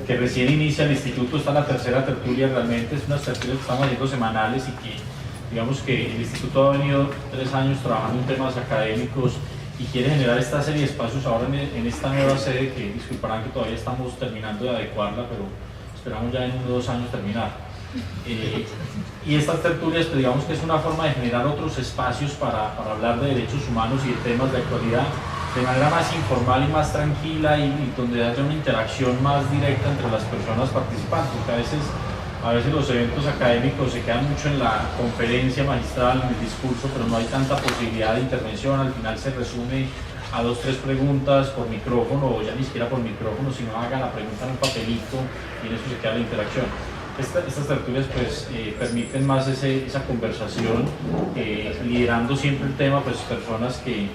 que recién inicia el instituto. Está en la tercera tertulia, realmente es unas tertulias que estamos haciendo semanales y que digamos que el instituto ha venido 3 años trabajando en temas académicos y quiere generar esta serie de espacios ahora en esta nueva sede, que disculparán que todavía estamos terminando de adecuarla, pero esperamos ya en 1 o 2 años terminar. Y estas tertulias, pues digamos que es una forma de generar otros espacios para hablar de derechos humanos y de temas de actualidad de manera más informal y más tranquila, y donde haya una interacción más directa entre las personas participantes, porque a veces los eventos académicos se quedan mucho en la conferencia magistral, en el discurso, pero no hay tanta posibilidad de intervención. Al final se resume a 2 o 3 preguntas por micrófono, o ya ni siquiera por micrófono, sino haga la pregunta en un papelito y en eso se queda la interacción. Estas tertulias pues permiten más esa conversación, liderando siempre el tema pues personas que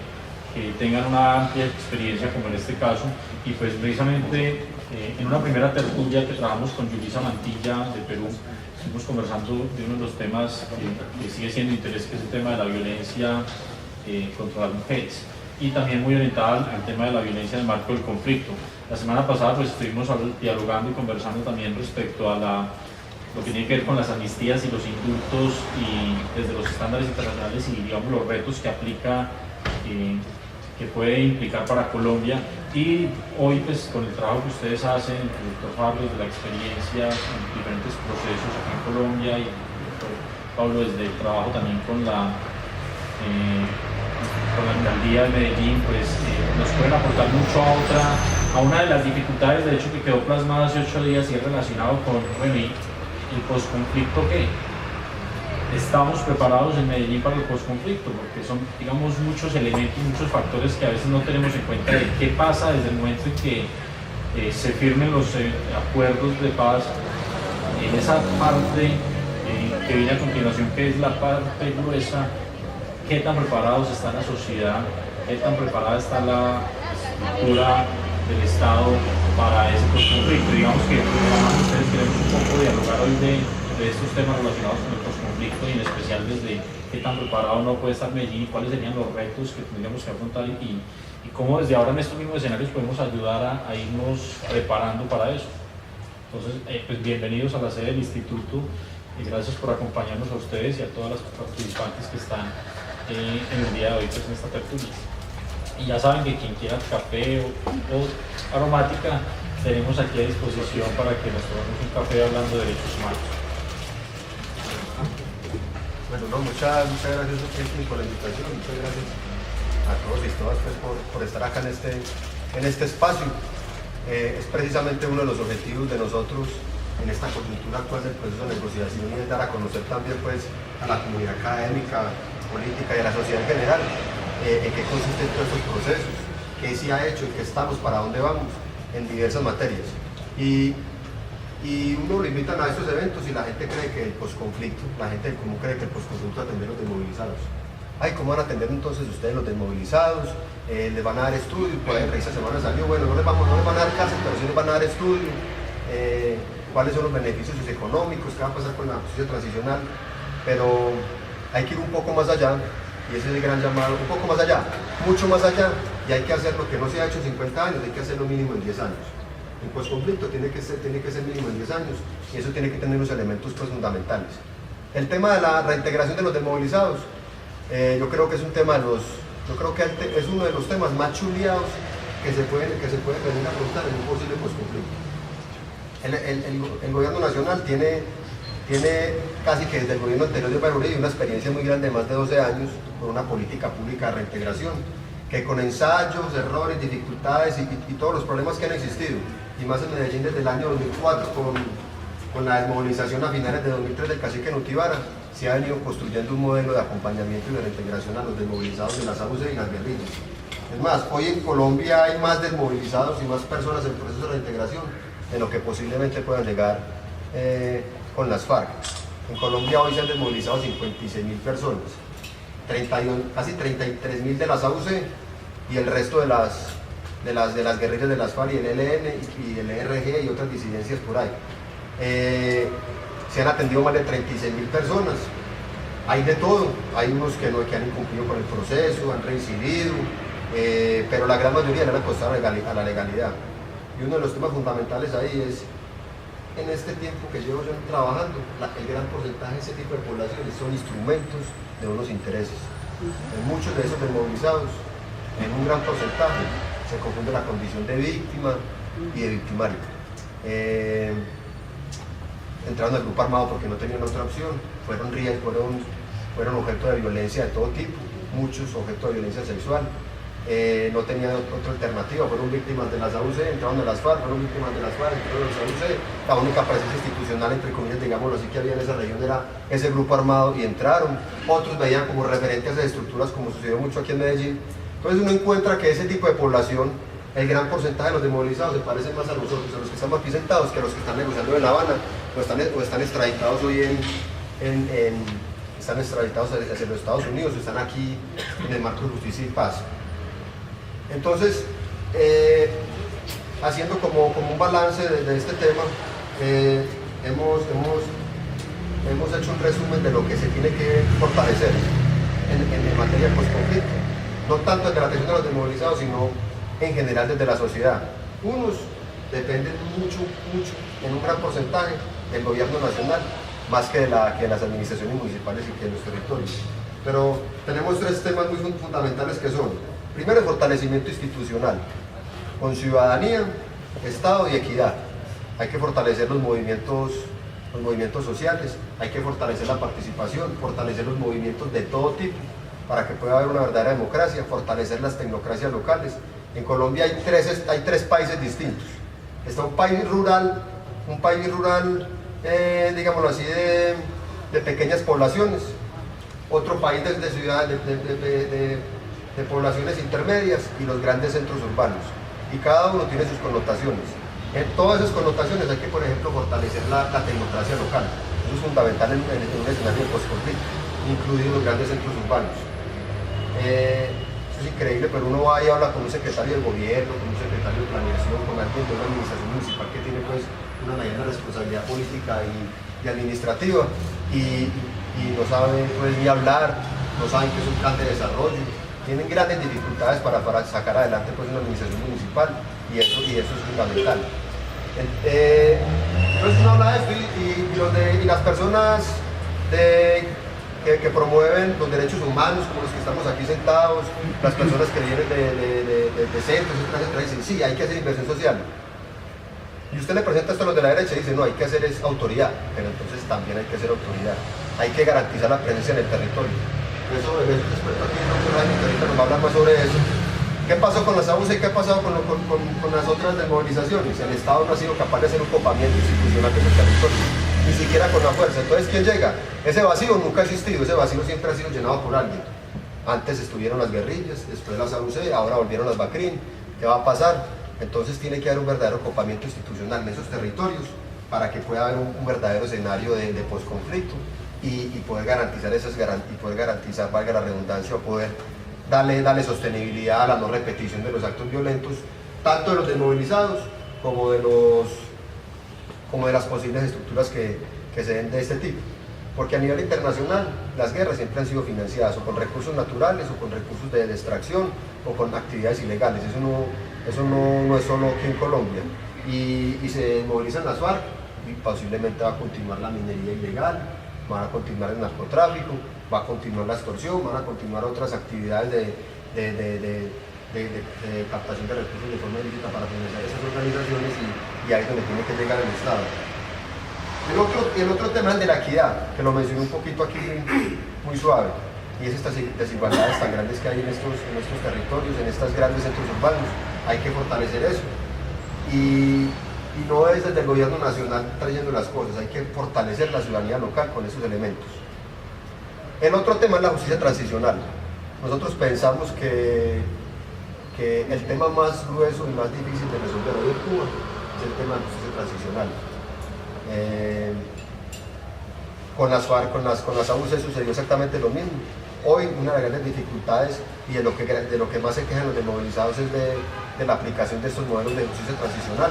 tengan una amplia experiencia, como en este caso. Y pues precisamente en una primera tertulia que trabajamos con Yulisa Mantilla de Perú, estuvimos conversando de uno de los temas que sigue siendo de interés, que es el tema de la violencia contra las mujeres, y también muy orientada al tema de la violencia en el marco del conflicto. La semana pasada pues estuvimos dialogando y conversando también respecto a lo que tiene que ver con las amnistías y los indultos, y desde los estándares internacionales y digamos los retos que aplica, que puede implicar para Colombia. Y hoy pues con el trabajo que ustedes hacen, el doctor Pablo desde la experiencia en diferentes procesos aquí en Colombia, y el doctor Pablo desde el trabajo también con la alcaldía de Medellín, pues nos pueden aportar mucho a una de las dificultades, de hecho, que quedó plasmada hace 8 días, y es relacionado con el posconflicto. Que estamos preparados en Medellín para el posconflicto, porque son, digamos, muchos elementos, muchos factores que a veces no tenemos en cuenta de qué pasa desde el momento en que se firmen los acuerdos de paz. En esa parte que viene a continuación, que es la parte gruesa, qué tan preparados está la sociedad, qué tan preparada está la estructura del Estado para ese posconflicto. Digamos que ustedes queremos un poco dialogar hoy de estos temas relacionados con el posconflicto, y en especial desde qué tan preparado no puede estar Medellín, y cuáles serían los retos que tendríamos que afrontar, y cómo desde ahora en estos mismos escenarios podemos ayudar a irnos preparando para eso. Entonces, pues bienvenidos a la sede del instituto, y gracias por acompañarnos a ustedes y a todas las participantes que están en el día de hoy pues, en esta tertulia. Y ya saben que quien quiera café o aromática, tenemos aquí a disposición para que nos tomemos un café hablando de derechos humanos. Bueno, no, muchas gracias por la invitación, muchas gracias a todos y todas pues, por estar acá en este espacio. Es precisamente uno de los objetivos de nosotros en esta coyuntura actual del proceso de negociación, y es dar a conocer también pues, a la comunidad académica, política y a la sociedad en general en qué consisten todos estos procesos, qué se ha hecho, en qué estamos, para dónde vamos en diversas materias. Y uno lo invitan a estos eventos y la gente cree que el posconflicto, la gente del común cree que el posconflicto atender a los desmovilizados. Ay, ¿cómo van a atender entonces ustedes los desmovilizados? Les van a dar estudio, por ahí esta semana salió, bueno, no les van a dar cárcel, pero sí les van a dar estudio. ¿Cuáles son los beneficios económicos? ¿Qué va a pasar con la justicia transicional? Pero hay que ir un poco más allá, y ese es el gran llamado, un poco más allá, mucho más allá, y hay que hacer lo que no se ha hecho en 50 años, hay que hacerlo mínimo en 10 años. El posconflicto tiene que ser mínimo en 10 años, y eso tiene que tener los elementos pues, fundamentales. El tema de la reintegración de los desmovilizados, yo creo que es un tema es uno de los temas más chuleados que se pueden venir a afrontar en un posible posconflicto. El gobierno nacional tiene casi que desde el gobierno anterior de Iván Uribe una experiencia muy grande de más de 12 años con una política pública de reintegración, que con ensayos, errores, dificultades y todos los problemas que han existido, y más en Medellín desde el año 2004 con la desmovilización a finales de 2003 del cacique Nutibara, se ha venido construyendo un modelo de acompañamiento y de reintegración a los desmovilizados de las AUC y las guerrillas. Es más, hoy en Colombia hay más desmovilizados y más personas en proceso de reintegración de lo que posiblemente puedan llegar con las FARC. En Colombia hoy se han desmovilizado 56.000 personas, casi 33.000 de las AUC y el resto de las guerrillas de las FARC y el ELN y el ERG y otras disidencias por ahí. Se han atendido más de 36.000 personas. Hay de todo, hay unos que han incumplido con el proceso, han reincidido, pero la gran mayoría le han acostado a la legalidad. Y uno de los temas fundamentales ahí es, en este tiempo que llevo yo trabajando, el gran porcentaje de ese tipo de poblaciones son instrumentos de unos intereses. En muchos de esos desmovilizados, en un gran porcentaje, se confunde la condición de víctima y de victimario. Entraron al grupo armado porque no tenían otra opción, fueron objeto de violencia de todo tipo, muchos objetos de violencia sexual, no tenían otra alternativa, fueron víctimas de las AUC, entraron a las FARC, fueron víctimas de las FARC, entraron a las AUC, la única presencia institucional, entre comillas, digámoslo así, que había en esa región era ese grupo armado y entraron, otros veían como referentes de estructuras como sucedió mucho aquí en Medellín. Entonces uno encuentra que ese tipo de población, el gran porcentaje de los desmovilizados se parecen más a nosotros, a los que estamos aquí sentados, que a los que están negociando en La Habana, o están extraditados hoy están extraditados hacia los Estados Unidos, o están aquí en el marco de justicia y paz. Entonces, haciendo como un balance de este tema, hemos hecho un resumen de lo que se tiene que fortalecer en materia de post-conflicto, no tanto de la atención de los desmovilizados, sino en general desde la sociedad. Unos dependen mucho, en un gran porcentaje, del gobierno nacional, más que de las administraciones municipales y que de los territorios. Pero tenemos tres temas muy fundamentales que son: primero, el fortalecimiento institucional, con ciudadanía, Estado y equidad. Hay que fortalecer los movimientos sociales, hay que fortalecer la participación, fortalecer los movimientos de todo tipo, para que pueda haber una verdadera democracia, fortalecer las tecnocracias locales. En Colombia hay tres países distintos. Está un país rural, digámoslo así, de pequeñas poblaciones, otro país de ciudades, de poblaciones intermedias y los grandes centros urbanos. Y cada uno tiene sus connotaciones. En todas esas connotaciones hay que, por ejemplo, fortalecer la tecnocracia local. Eso es fundamental en un escenario de post-conflicto, incluidos los grandes centros urbanos. Eso es increíble, pero uno va y habla con un secretario de gobierno, con un secretario de planeación, con alguien de una administración municipal que tiene pues una mediana responsabilidad política y administrativa, y no saben pues, ni hablar, no saben qué es un plan de desarrollo, tienen grandes dificultades para sacar adelante pues, una administración municipal, y eso es fundamental. Entonces uno habla de esto y las personas que promueven los derechos humanos, como los que estamos aquí sentados, las personas que vienen de centros, etcétera, dicen, sí, hay que hacer inversión social. Y usted le presenta esto a los de la derecha y dice, no, hay que hacer es autoridad, pero entonces también hay que hacer autoridad. Hay que garantizar la presencia en el territorio. Eso después aquí ahorita nos va a hablar más sobre eso. ¿Qué pasó con las AUC y qué ha pasado con las otras desmovilizaciones? El Estado no ha sido capaz de hacer un copamiento institucional de ese territorio, ni siquiera con la fuerza. Entonces, ¿quién llega? Ese vacío nunca ha existido, ese vacío siempre ha sido llenado por alguien. Antes estuvieron las guerrillas, después las AUC, ahora volvieron las BACRIM. ¿Qué va a pasar? Entonces tiene que haber un verdadero copamiento institucional en esos territorios para que pueda haber un verdadero escenario de posconflicto y poder garantizar valga la redundancia, poder darle sostenibilidad a la no repetición de los actos violentos, tanto de los desmovilizados como de las posibles estructuras que se den de este tipo. Porque a nivel internacional las guerras siempre han sido financiadas o con recursos naturales o con recursos de extracción o con actividades ilegales. Eso no es solo aquí en Colombia. Y se movilizan las FARC y posiblemente va a continuar la minería ilegal, va a continuar el narcotráfico, va a continuar la extorsión, van a continuar otras actividades de captación de recursos de forma ilícita para financiar esas organizaciones y ahí es donde tiene que llegar el Estado. El otro tema es el de la equidad, que lo mencioné un poquito aquí muy suave, y es estas desigualdades tan grandes que hay en estos territorios, en estos grandes centros urbanos. Hay que fortalecer eso. Y no es desde el gobierno nacional trayendo las cosas, hay que fortalecer la ciudadanía local con esos elementos. El otro tema es la justicia transicional. Nosotros pensamos que el tema más grueso y más difícil de resolver hoy en Cuba es el tema de la justicia transicional. Con las FARC, con las AUC sucedió exactamente lo mismo. Hoy una de las grandes dificultades y de lo que más se quejan los desmovilizados es de la aplicación de estos modelos de justicia transicional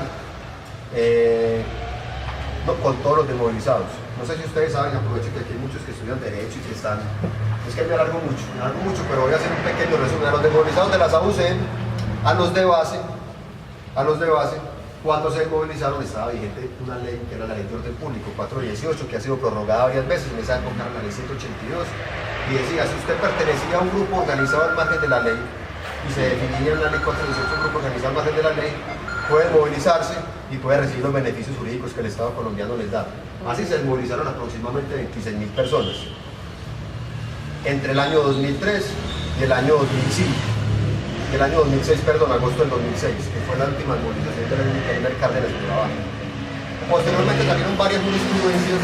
con todos los desmovilizados. No sé si ustedes saben, aprovecho que aquí hay muchos que estudian Derecho y que están... Es que me alargo mucho, pero voy a hacer un pequeño resumen. A los desmovilizados de las AUC, a los de base, Cuando se movilizaron estaba vigente una ley que era la ley de orden público 418, que ha sido prorrogada varias veces. En esa época era la ley 182, y decía: si usted pertenecía a un grupo organizado al margen de la ley, y se definía en la ley 418 un grupo organizado al margen de la ley, puede movilizarse y puede recibir los beneficios jurídicos que el Estado colombiano les da. Así se movilizaron aproximadamente 26.000 personas entre el año 2003 y el año 2005. El año 2006, perdón, agosto del 2006, que fue la última movilización del Cárdenas por la Baja. Posteriormente salieron varias jurisprudencias,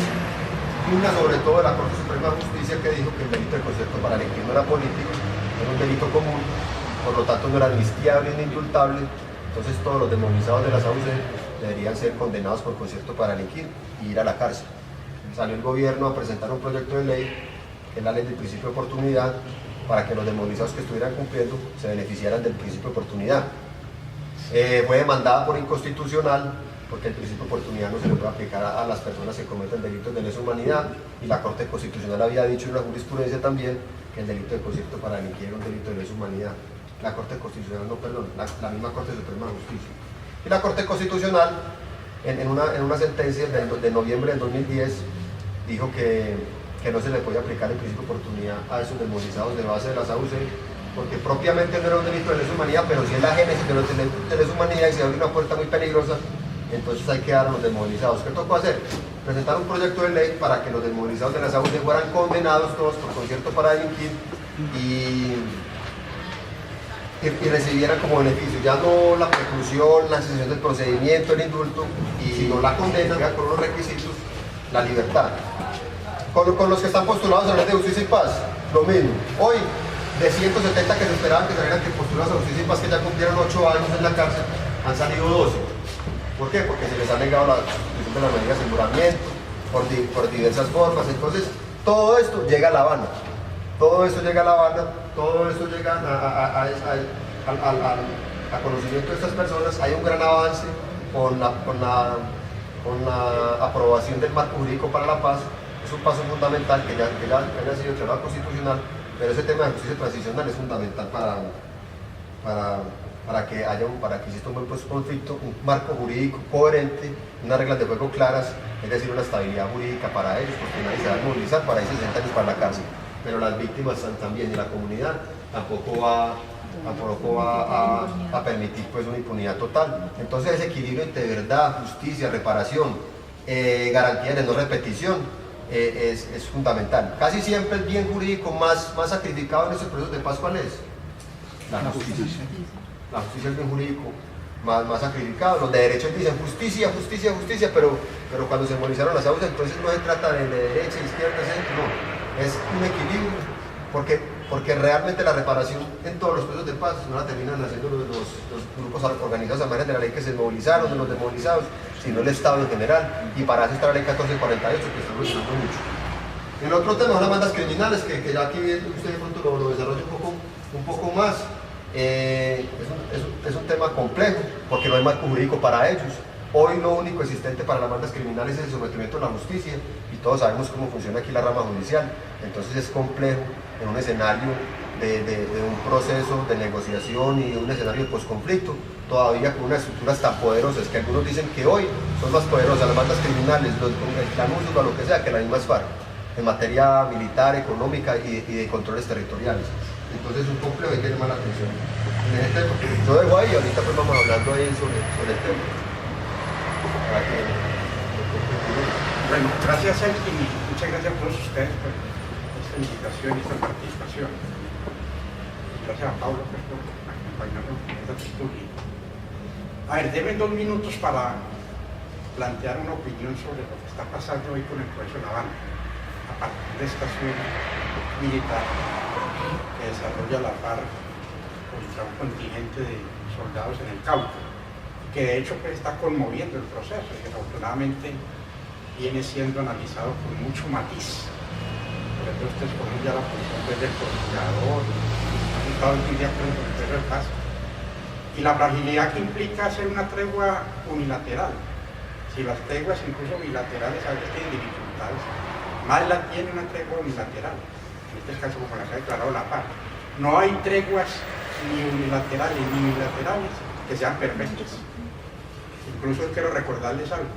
una sobre todo de la Corte Suprema de Justicia, que dijo que el delito de concierto para delinquir no era político, era un delito común, por lo tanto no era amnistiable ni indultable. Entonces todos los desmovilizados de la SAUC deberían ser condenados por concierto para delinquir y ir a la cárcel. Salió el gobierno a presentar un proyecto de ley, que es la ley del principio de oportunidad, para que los desmovilizados que estuvieran cumpliendo se beneficiaran del principio de oportunidad. Fue demandada por inconstitucional, porque el principio de oportunidad no se le puede aplicar a las personas que cometen delitos de lesa humanidad, y la Corte Constitucional había dicho en la jurisprudencia también que el delito de concierto para delinquir era un delito de lesa humanidad. La Corte Constitucional, no, perdón, la misma Corte Suprema de Justicia. Y la Corte Constitucional, en una sentencia de noviembre del 2010, dijo que no se le podía aplicar el principio de oportunidad a esos desmovilizados de base de la SAUC, porque propiamente no era un delito de lesa humanidad, pero sí es la génesis de los delitos de lesa humanidad, y se abre una puerta muy peligrosa. Entonces hay que dar a los desmovilizados. ¿Qué tocó hacer? Presentar un proyecto de ley para que los desmovilizados de la SAUC fueran condenados todos por concierto para delinquir y recibieran como beneficio ya no la preclusión, la cesación del procedimiento, el indulto, sino la condena con unos requisitos, la libertad. Con los que están postulados a la ley de justicia y paz, lo mismo. Hoy, de 170 que se esperaban que salieran postulados a justicia y paz, que ya cumplieron 8 años en la cárcel, han salido 12. ¿Por qué? Porque se les ha negado la sustitución de las medidas de aseguramiento por diversas formas. Entonces, todo esto llega a La Habana. Todo esto llega a La Habana, todo esto llega a conocimiento de estas personas. Hay un gran avance con la aprobación del marco jurídico para la paz. Es un paso fundamental que haya sido declarado constitucional, pero ese tema de justicia transicional es fundamental para que exista un buen conflicto, un marco jurídico coherente, unas reglas de juego claras, es decir, una estabilidad jurídica para ellos, porque nadie se va a movilizar para irse 60 años para la cárcel, pero las víctimas también, y la comunidad tampoco va a permitir pues una impunidad total. Entonces ese equilibrio entre verdad, justicia, reparación, garantía de no repetición, es fundamental. Casi siempre el bien jurídico más sacrificado en estos procesos de paz, ¿cuál es? La justicia. La justicia es el bien jurídico más sacrificado. Los de derechos dicen justicia, justicia, justicia, pero cuando se movilizaron las aguas, entonces no se trata de derecha, izquierda, centro, no. Es un equilibrio, porque realmente la reparación en todos los procesos de paz no la terminan haciendo los grupos organizados al margen de la ley que se movilizaron, de los desmovilizados, sino el Estado en general, y para eso está la ley 1448, que está evolucionando mucho. El otro tema son las bandas criminales, que ya aquí usted de pronto lo desarrolla un poco más. Es un tema complejo, porque no hay marco jurídico para ellos. Hoy lo único existente para las bandas criminales es el sometimiento a la justicia, y todos sabemos cómo funciona aquí la rama judicial. Entonces es complejo en un escenario de un proceso de negociación y de un escenario de posconflicto, todavía con unas estructuras tan poderosas que algunos dicen que hoy son más poderosas las bandas criminales, el clan o lo que sea, que las mismas FARC, en materia militar, económica y de controles territoriales. Entonces es un complejo, hay que llamar la atención en ese tema. Yo dejo ahí, ahorita pues vamos hablando ahí sobre el tema. Bueno, gracias Elkin, y muchas gracias a todos ustedes por esta invitación y esta participación. Gracias a Pablo por acompañarnos en esta tertulia. A ver, deben 2 minutos para plantear una opinión sobre lo que está pasando hoy con el proceso de La Habana, a partir de esta acción militar que desarrolla la FARC contra un contingente de soldados en el Cauca, que de hecho pues, está conmoviendo el proceso y que afortunadamente viene siendo analizado con mucho matiz. Por ejemplo, ustedes ponen ya la posición pues, del procurador, han estado en día con el proceso de paz, y la fragilidad que implica hacer una tregua unilateral. Si las treguas incluso bilaterales a veces tienen dificultades, más la tiene una tregua unilateral, en este caso como la que ha declarado la paz. No hay treguas ni unilaterales ni bilaterales que sean perfectas. Incluso quiero recordarles algo.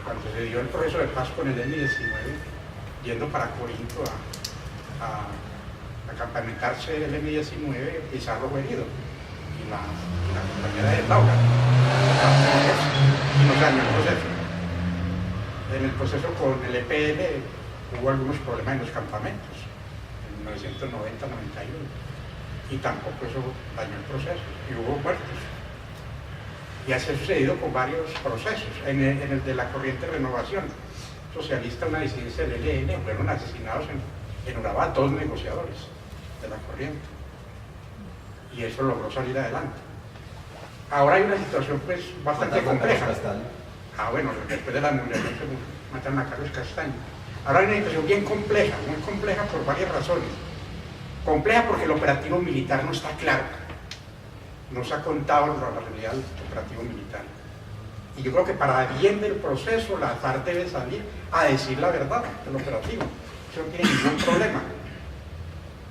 Cuando se dio el proceso de paz con el M-19, yendo para Corinto a campamentarse el M-19, Pizarro fue herido. Y la compañera de Laura. Y nos dañó el proceso. En el proceso con el EPL hubo algunos problemas en los campamentos, en 1990-91. Y tampoco eso dañó el proceso. Y hubo muertos. Y así ha sucedido con varios procesos. En el de la corriente de renovación socialista, una disidencia del ELN, fueron asesinados en Urabá 2 negociadores de la corriente. Y eso logró salir adelante. Ahora hay una situación pues bastante compleja. Bueno, después de la movilización que mataron a Carlos Castaño. Ahora hay una situación bien compleja, muy compleja por varias razones. Compleja porque el operativo militar no está claro. No se ha contado la realidad del operativo militar. Y yo creo que para bien del proceso, la FARC debe salir a decir la verdad del operativo. Eso no tiene ningún problema.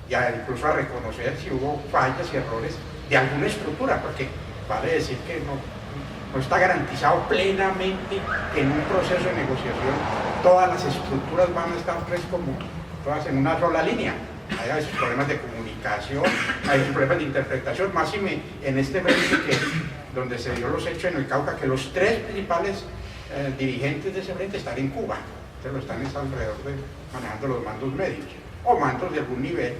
Y incluso a reconocer si hubo fallas y errores de alguna estructura, porque vale decir que no está garantizado plenamente que en un proceso de negociación todas las estructuras van a estar pues como todas en una sola línea. Hay a veces problemas de comunicación, hay veces problemas de interpretación, más en este frente donde se dio los hechos en el Cauca, que los 3 principales dirigentes de ese frente están en Cuba, entonces lo están alrededor de manejando los mandos medios, o mandos de algún nivel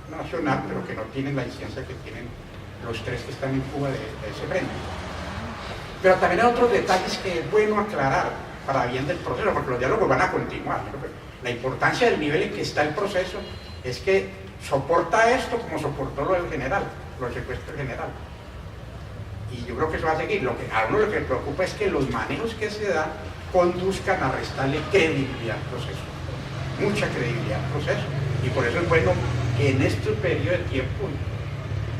nacional, pero que no tienen la incidencia que tienen los 3 que están en Cuba de ese frente. Pero también hay otros detalles que es bueno aclarar para bien del proceso, porque los diálogos van a continuar. La importancia del nivel en que está el proceso es que soporta esto como soportó lo del general, lo del secuestro general. Y yo creo que eso va a seguir. A uno lo que le preocupa es que los manejos que se dan conduzcan a restarle credibilidad al proceso, mucha credibilidad al proceso. Y por eso es bueno que en este periodo de tiempo,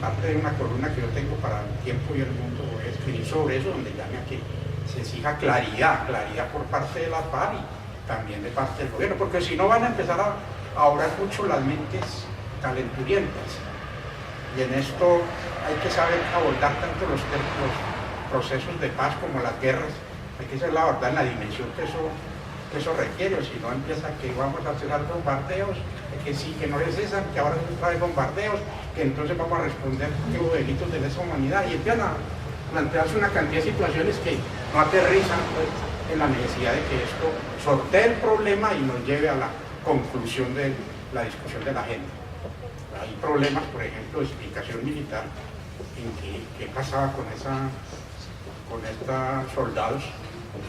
parte de una columna que yo tengo para el tiempo y el mundo, voy a escribir sobre eso, donde llame a que se exija claridad por parte de la FARC y también de parte del gobierno, porque si no van a empezar a obrar mucho las mentes calenturientas. Y en esto hay que saber abordar tanto los procesos de paz como las guerras, hay que saber abordar en la dimensión que eso requiere, o si no empieza que vamos a hacer bombardeos, que sí, que no es esa, que ahora se trae bombardeos, que entonces vamos a responder que hubo delitos de lesa humanidad, y empiezan a plantearse una cantidad de situaciones que no aterrizan pues, en la necesidad de que esto sortee el problema y nos lleve a la conclusión de la discusión de la agenda. Hay problemas, por ejemplo, de explicación militar, en qué pasaba con estos soldados,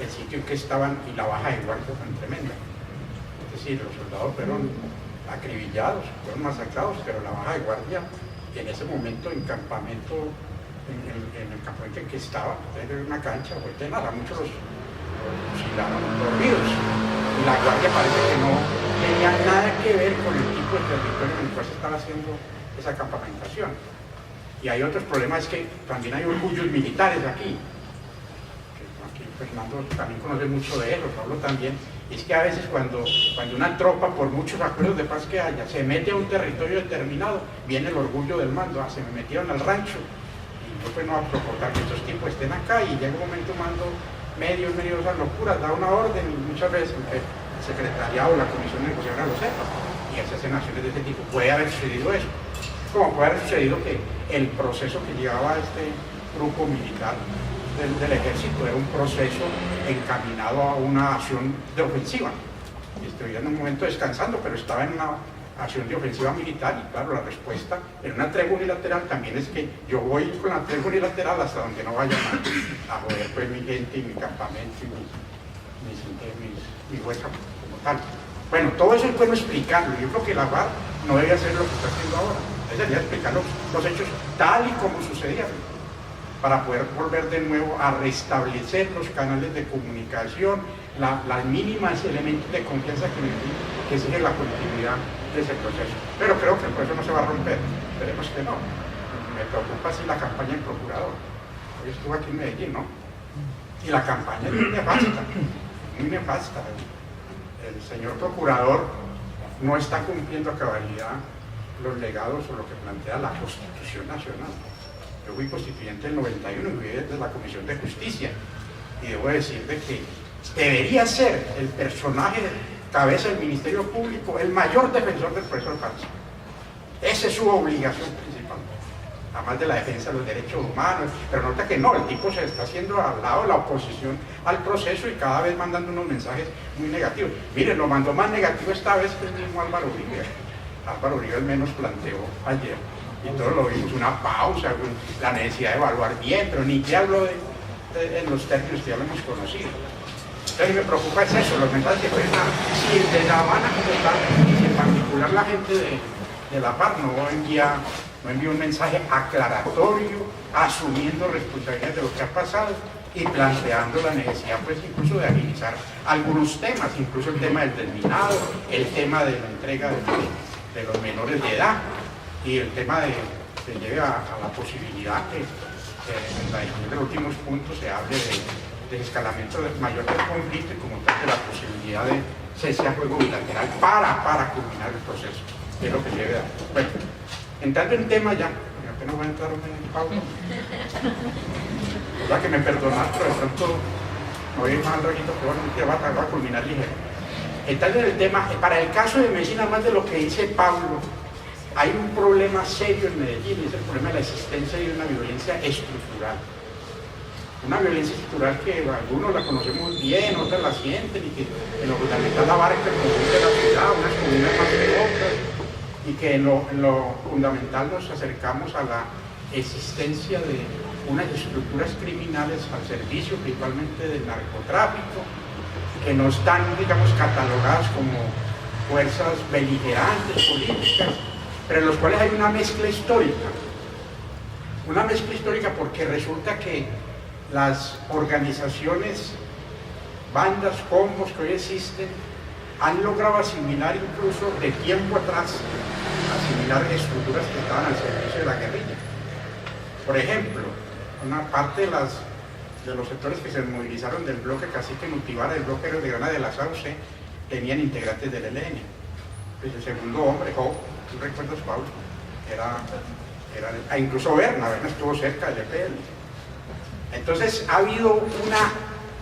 el sitio en que estaban y la baja de guardia tan tremenda. Es decir, los soldados fueron acribillados, fueron masacrados, pero la baja de guardia en ese momento en campamento, en el campamento en que estaba, era una cancha, fue nada, muchos los fusilaron dormidos. Y la guardia parece que no tenía nada que ver con el tipo de territorio en el cual se estaba haciendo esa campamentación. Y hay otros problemas, es que también hay orgullos militares aquí. Aquí Fernando también conoce mucho de eso, Pablo también. Es que a veces cuando una tropa, por muchos acuerdos de paz que haya, se mete a un territorio determinado, viene el orgullo del mando, se me metieron al rancho, y yo pues no voy a soportar que estos tipos estén acá, y llega un momento mando medios a locuras, da una orden, y muchas veces el secretariado o la comisión de negociación lo sepa, y esas acciones de ese tipo. Puede haber sucedido eso, como puede haber sucedido que el proceso que llevaba este grupo militar del ejército era un proceso encaminado a una acción de ofensiva. Y estuviera en un momento descansando, pero estaba en una acción de ofensiva militar, y claro, la respuesta en una tregua unilateral también es que yo voy con la tregua unilateral hasta donde no vayan a joder pues mi gente y mi campamento y mi fuerza como tal. Bueno, todo eso es bueno explicarlo. Yo creo que la FARC no debe hacer lo que está haciendo ahora, debería explicar los hechos tal y como sucedían, para poder volver de nuevo a restablecer los canales de comunicación, las mínimas elementos de confianza que exige la continuidad de ese proceso. Pero creo que el proceso no se va a romper, esperemos que no. Me preocupa si la campaña del procurador. Hoy estuve aquí en Medellín, ¿no? Y la campaña es muy nefasta, muy nefasta. El señor procurador no está cumpliendo a cabalidad los legados o lo que plantea la Constitución Nacional. Yo fui constituyente del 91 y fui desde la Comisión de Justicia, y debo decir de que debería ser el personaje cabeza del Ministerio Público el mayor defensor del profesor Parra. Esa es su obligación principal, además de la defensa de los derechos humanos, pero nota que no, el tipo se está haciendo al lado de la oposición al proceso y cada vez mandando unos mensajes muy negativos. Miren, lo mandó más negativo esta vez que el mismo Álvaro Uribe. Álvaro Uribe al menos planteó ayer, y todos lo vimos, una pausa, la necesidad de evaluar bien, pero ni que hablo en los términos que ya lo hemos conocido. Entonces me preocupa es eso, los mensajes que pueden dar, si de La Habana como tal, y en particular la gente de la FARC no envía un mensaje aclaratorio, asumiendo responsabilidades de lo que ha pasado y planteando la necesidad pues incluso de agilizar algunos temas, incluso el tema del terminado, el tema de la entrega de los menores de edad y el tema de que lleve a la posibilidad que en la discusión de los últimos puntos se hable de escalamiento mayor del conflicto y como tal de la posibilidad de cese a fuego bilateral para culminar el proceso, que es lo que lleve a... Bueno, entrando en tema ya, porque apenas voy a entrar en pausa, verdad que me perdonás, pero de pronto me voy a ir más al rojito, que bueno, va a culminar ligero. Entrando en el tema, para el caso de Medellín, más de lo que dice Pablo, hay un problema serio en Medellín, y es el problema de la existencia de una violencia estructural. Una violencia estructural que algunos la conocemos bien, otros la sienten, y que en lo fundamental abarca el conjunto de la ciudad, unas comunas más que otras, y que en lo fundamental nos acercamos a la existencia de unas estructuras criminales al servicio principalmente del narcotráfico, que no están, digamos, catalogadas como fuerzas beligerantes políticas, pero en los cuales hay una mezcla histórica. Una mezcla histórica porque resulta que las organizaciones, bandas, combos que hoy existen, han logrado asimilar incluso de tiempo atrás, asimilar estructuras que estaban al servicio de la guerrilla. Por ejemplo, una parte de los sectores que se movilizaron del bloque Cacique Nutibara, del bloque de Granada de la Sauce, tenían integrantes del ELN. Pues el segundo hombre, Job, ¿tú recuerdas, Pablo? Incluso Berna estuvo cerca del EPL. Entonces ha habido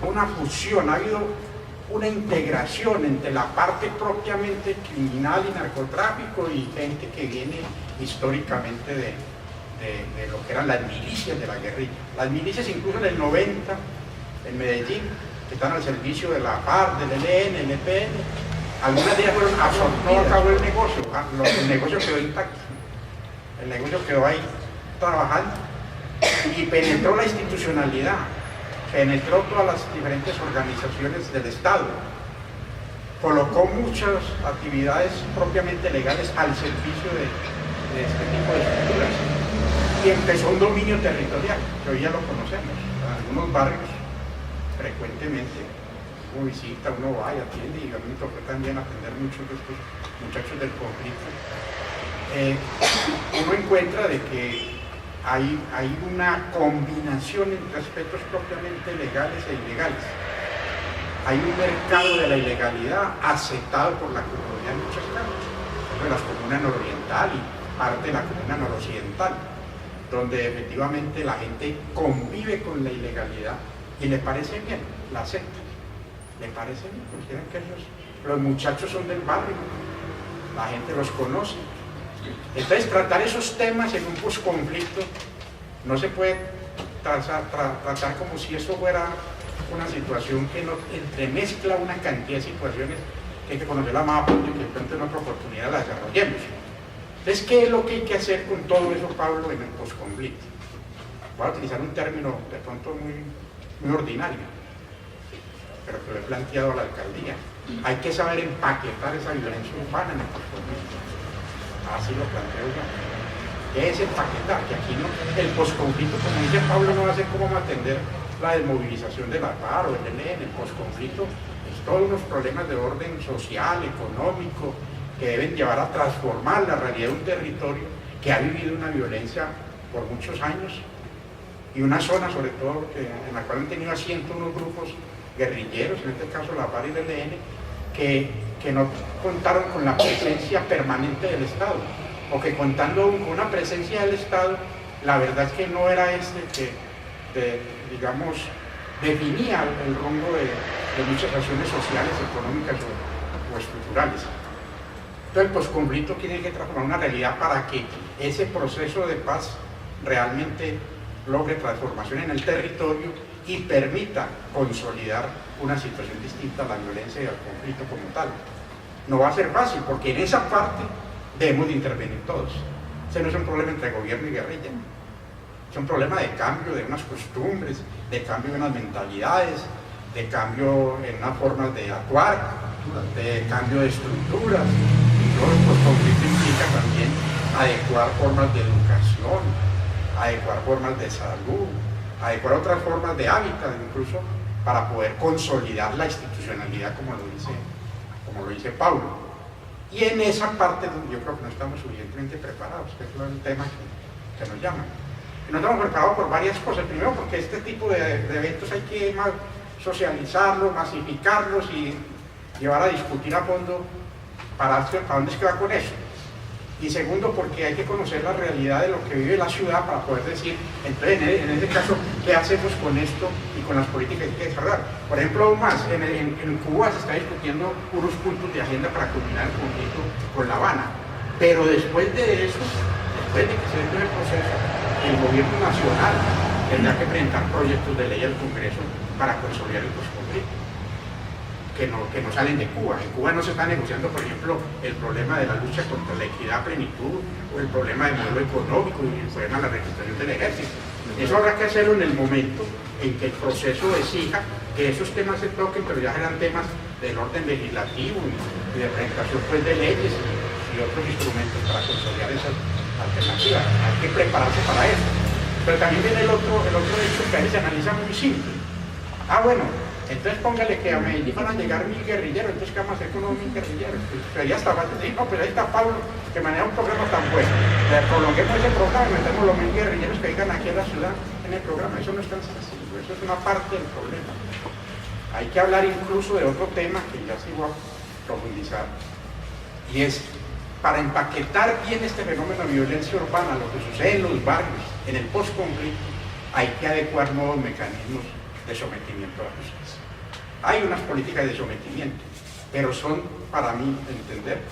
una fusión, ha habido una integración entre la parte propiamente criminal y narcotráfico y gente que viene históricamente de lo que eran las milicias de la guerrilla. Las milicias incluso en el 90, en Medellín, que están al servicio de la FARC, del ELN, el EPN, algunas de ellas fueron absorbidas, no acabó el negocio, el negocio quedó intacto, el negocio quedó ahí trabajando y penetró la institucionalidad, penetró todas las diferentes organizaciones del Estado, colocó muchas actividades propiamente legales al servicio de este tipo de estructuras y empezó un dominio territorial, que hoy ya lo conocemos, en algunos barrios frecuentemente uno visita, uno va y atiende, y a mí me tocó también atender muchos de estos muchachos del conflicto. Uno encuentra de que hay una combinación entre aspectos propiamente legales e ilegales. Hay un mercado de la ilegalidad aceptado por la comunidad en muchos casos, de la comuna nororiental y parte de la comuna noroccidental, donde efectivamente la gente convive con la ilegalidad y le parece bien, la acepta. Le parece bien, consideran que los muchachos son del barrio, la gente los conoce. Entonces tratar esos temas en un posconflicto no se puede tratar como si eso fuera una situación que no entremezcla una cantidad de situaciones que hay que conocerla más a fondo y que de pronto en otra oportunidad la desarrollemos. Entonces, ¿qué es lo que hay que hacer con todo eso, Pablo, en el posconflicto? Voy a utilizar un término de pronto muy ordinario, pero que lo he planteado a la alcaldía. Hay que saber empaquetar esa violencia urbana en el posconflicto. Así lo planteo yo. ¿Qué es empaquetar? Que aquí no, el posconflicto, como dice Pablo, no va a ser como atender la desmovilización de la FARC o el ELN. El posconflicto es todos unos problemas de orden social, económico, que deben llevar a transformar la realidad de un territorio que ha vivido una violencia por muchos años y una zona sobre todo en la cual han tenido asiento unos grupos guerrilleros, en este caso la FARC y el ELN, que no contaron con la presencia permanente del Estado, o que contando con una presencia del Estado, la verdad es que no era digamos, definía el rumbo de muchas acciones sociales, económicas o estructurales. Entonces el posconflicto tiene que transformar una realidad para que ese proceso de paz realmente logre transformación en el territorio y permita consolidar una situación distinta a la violencia y al conflicto como tal. No va a ser fácil, porque en esa parte debemos de intervenir todos. Ese no es un problema entre gobierno y guerrilla, es un problema de cambio de unas costumbres, de cambio de unas mentalidades, de cambio en unas formas de actuar, de cambio de estructuras. Y todo el posconflicto implica también adecuar formas de educación, adecuar formas de salud, adecuar otras formas de hábitat incluso, para poder consolidar la institucionalidad como lo dice Paulo. Y en esa parte yo creo que no estamos suficientemente preparados, que es el tema que nos llama. Y no estamos preparados por varias cosas. Primero, porque este tipo de eventos hay que socializarlos, masificarlos y llevar a discutir a fondo para dónde es que va con eso. Y segundo, porque hay que conocer la realidad de lo que vive la ciudad para poder decir, entonces en ese caso, ¿qué hacemos con esto y con las políticas que hay que desarrollar? Por ejemplo, aún más, en Cuba se está discutiendo unos puntos de agenda para culminar el conflicto con La Habana, pero después de eso, después de que se dé el proceso, el gobierno nacional tendrá que presentar proyectos de ley al Congreso para consolidar el posconflicto. Que no salen de Cuba. En Cuba no se está negociando, por ejemplo, el problema de la lucha contra la equidad a plenitud o el problema del modelo económico y el problema de la registración del ejército. Eso habrá que hacerlo en el momento en que el proceso exija que esos temas se toquen, pero ya serán temas del orden legislativo y de presentación pues, de leyes y otros instrumentos para consolidar esas alternativas. Hay que prepararse para eso. Pero también viene el otro hecho que a veces se analiza muy simple. Bueno, entonces póngale que a Medellín van a llegar 1000 guerrilleros, entonces ¿qué vamos a hacer con los 1000 guerrilleros? Pues sería hasta fácil decir, no, pero ahí está Pablo, que maneja un programa tan bueno. Prolonguemos ese programa y metemos los 1000 guerrilleros que vengan aquí a la ciudad en el programa. Eso no es tan sencillo, eso es una parte del problema. Hay que hablar incluso de otro tema que ya sí voy a profundizar, y es, para empaquetar bien este fenómeno de violencia urbana, lo que sucede en los barrios, en el posconflicto, hay que adecuar nuevos mecanismos de sometimiento a la justicia. Hay unas políticas de sometimiento, pero son, para mí entender,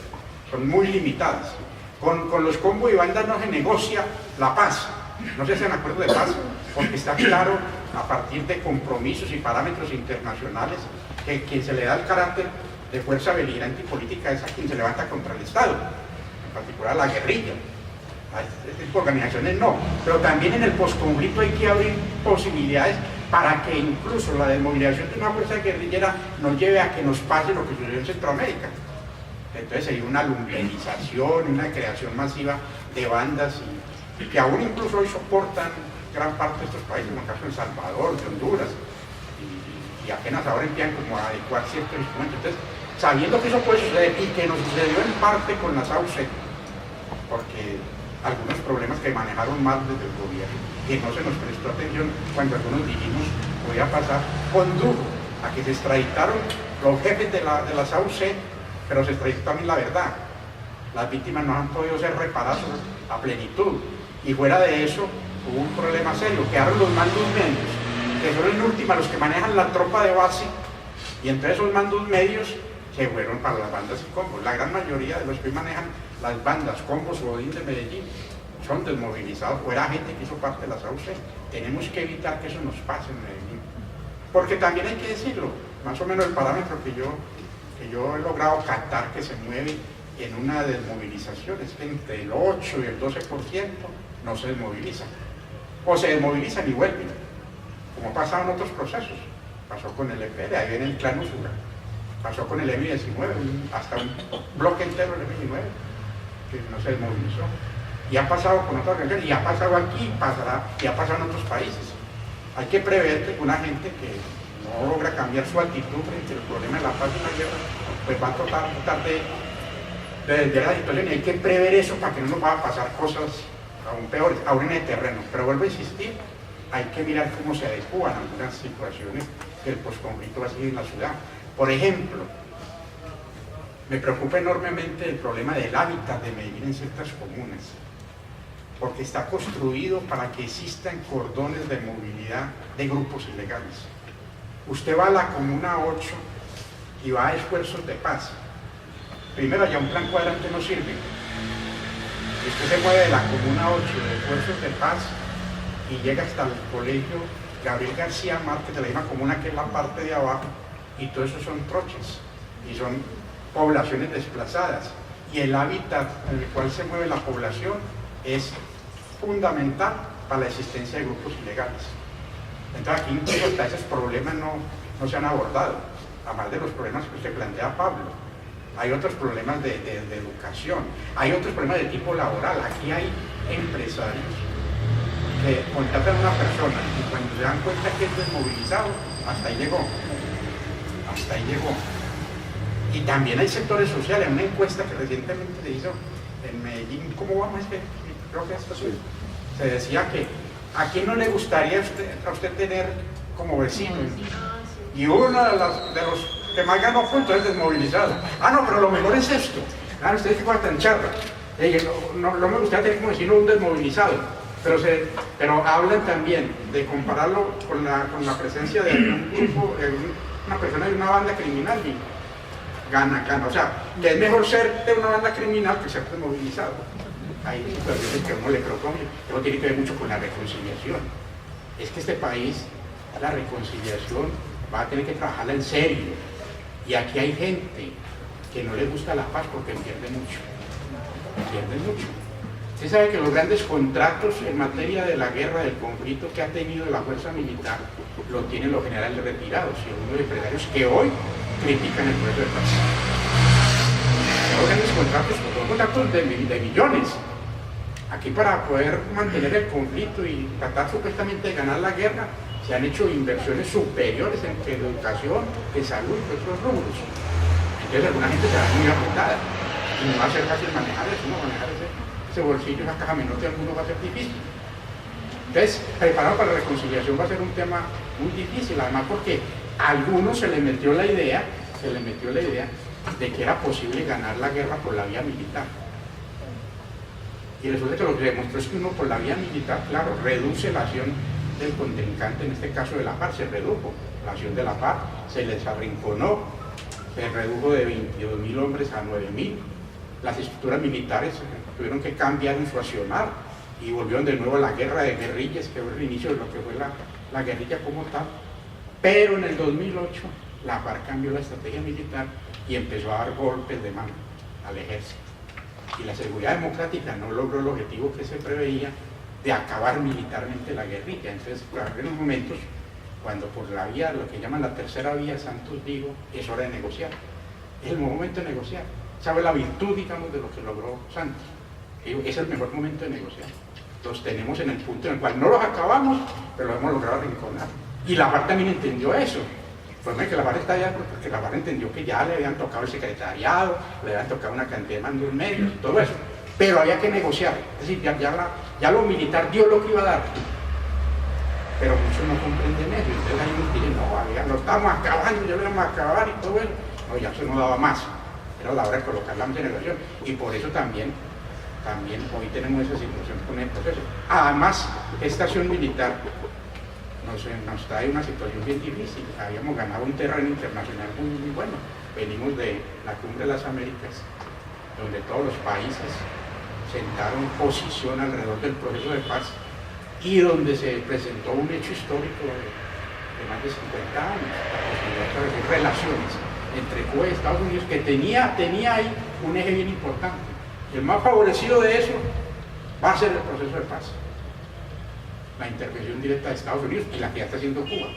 son muy limitadas. Con los combos y bandas no se negocia la paz, no se hacen acuerdos de paz, porque está claro, a partir de compromisos y parámetros internacionales, que quien se le da el carácter de fuerza beligerante y política es a quien se levanta contra el Estado, en particular la guerrilla. Este tipo de organizaciones no, pero también en el posconflicto hay que abrir posibilidades para que incluso la desmovilización de una fuerza guerrillera nos lleve a que nos pase lo que sucedió en Centroamérica. Entonces hay una lumpenización, una creación masiva de bandas y que aún incluso hoy soportan gran parte de estos países, como el caso de El Salvador, de Honduras, y apenas ahora empiezan como a adecuar ciertos instrumentos. Entonces, sabiendo que eso puede suceder y que nos sucedió en parte con las AUC, porque algunos problemas que manejaron mal desde el gobierno, que no se nos prestó atención cuando algunos dijimos podía pasar, condujo a que se extraditaron los jefes de las AUC, pero se extraditó también la verdad. Las víctimas no han podido ser reparadas a plenitud, y fuera de eso hubo un problema serio, quedaron los mandos medios, que son en última los que manejan la tropa de base, y entre esos mandos medios se fueron para las bandas y combos. La gran mayoría de los que manejan las bandas, combos o Odín de Medellín son desmovilizados, o era gente que hizo parte de las AUC. Tenemos que evitar que eso nos pase en Medellín, porque también hay que decirlo, más o menos el parámetro que yo he logrado captar que se mueve en una desmovilización es que entre el 8 y el 12% no se desmovilizan, o se desmovilizan y vuelven, como ha pasado en otros procesos. Pasó con el EPL, ahí viene el clan Usura, pasó con el M-19, hasta un bloque entero del M-19 que no se desmovilizó, y ha pasado con otras organizaciones, y ha pasado aquí, pasará, y ha pasado en otros países. Hay que prever que una gente que no logra cambiar su actitud frente al problema de la paz y la guerra, pues va a tratar de desviar la situación, y hay que prever eso para que no nos vaya a pasar cosas aún peores, aún en el terreno. Pero vuelvo a insistir, hay que mirar cómo se adecúan algunas situaciones que el posconflicto va a seguir en la ciudad. Por ejemplo, me preocupa enormemente el problema del hábitat de Medellín en ciertas comunas, porque está construido para que existan cordones de movilidad de grupos ilegales. Usted va a la Comuna 8 y va a Esfuerzos de Paz. Primero, ya un plan cuadrante no sirve. Usted se mueve de la Comuna 8 de Esfuerzos de Paz y llega hasta el colegio Gabriel García Márquez de la misma comuna, que es la parte de abajo, y todo eso son troches y son poblaciones desplazadas, y el hábitat en el cual se mueve la población es fundamental para la existencia de grupos ilegales. Entonces aquí incluso hasta esos problemas no se han abordado, además de los problemas que usted plantea, Pablo. Hay otros problemas de educación, hay otros problemas de tipo laboral. Aquí hay empresarios que contratan a una persona y cuando se dan cuenta que es desmovilizado, hasta ahí llegó. Hasta ahí llegó. Y también hay sectores sociales. Una encuesta que recientemente se hizo en Medellín, ¿cómo vamos? Creo que esto se decía que a quién no le gustaría a usted tener como vecino. Y uno de los que más ganó puntos es desmovilizado. Ah, no, pero lo mejor es esto. Claro, ustedes que tan charra. No me gustaría tener como vecino un desmovilizado. Pero hablan también de compararlo con la presencia de un grupo, una persona de una banda criminal y gana. O sea, es mejor ser de una banda criminal que ser desmovilizado. Hay situaciones que a uno le propone, pero tiene que ver mucho con la reconciliación. Es que este país, la reconciliación, va a tener que trabajarla en serio. Y aquí hay gente que no le gusta la paz porque pierde mucho. Pierde mucho. Usted sabe que los grandes contratos en materia de la guerra, del conflicto que ha tenido la fuerza militar, lo tienen los generales retirados y algunos empresarios que hoy critican el proceso de paz. Los grandes contratos, son contratos de millones. Aquí, para poder mantener el conflicto y tratar supuestamente de ganar la guerra, se han hecho inversiones superiores en educación, en salud y otros rubros. Entonces alguna gente se va muy apretada y no va a ser fácil manejar eso, ¿no? Manejar ese bolsillo, esa caja menor de algunos va a ser difícil. Entonces, preparado para la reconciliación va a ser un tema muy difícil, además porque a algunos se les metió la idea de que era posible ganar la guerra por la vía militar. Y resulta que lo que demostró es que uno por la vía militar, claro, reduce la acción del contrincante, en este caso de la FARC, se redujo la acción de la FARC, se les arrinconó, se redujo de 22.000 hombres a 9.000, las estructuras militares tuvieron que cambiar en su accionar y volvieron de nuevo a la guerra de guerrillas, que fue el inicio de lo que fue la guerrilla como tal. Pero en el 2008 la FARC cambió la estrategia militar y empezó a dar golpes de mano al ejército. Y la seguridad democrática no logró el objetivo que se preveía de acabar militarmente la guerrilla. Entonces, en unos momentos, cuando por la vía, lo que llaman la tercera vía, Santos dijo, es hora de negociar. Es el momento de negociar. ¿Sabe la virtud, digamos, de lo que logró Santos? Es el mejor momento de negociar. Los tenemos en el punto en el cual no los acabamos, pero lo hemos logrado arrinconar. Y la FARC también entendió eso. Pues que la FARC está allá porque la FARC entendió que ya le habían tocado el secretariado, le habían tocado una cantidad de mandos medios y todo eso. Pero había que negociar. Es decir, ya lo militar dio lo que iba a dar. Pero muchos no comprenden eso. Entonces hay unos que dicen, no, lo estamos acabando, ya lo íbamos a acabar y todo eso. No, ya eso no daba más. Era la hora de colocar la negociación. Y por eso también hoy tenemos esa situación con el proceso. Además, esta acción militar nos trae una situación bien difícil. Habíamos ganado un terreno internacional muy bueno. Venimos de la Cumbre de las Américas, donde todos los países sentaron posición alrededor del proceso de paz y donde se presentó un hecho histórico de más de 50 años, la posibilidad de establecer relaciones entre Cuba y Estados Unidos, que tenía ahí un eje bien importante. El más favorecido de eso va a ser el proceso de paz, la intervención directa de Estados Unidos y la que ya está haciendo Cuba.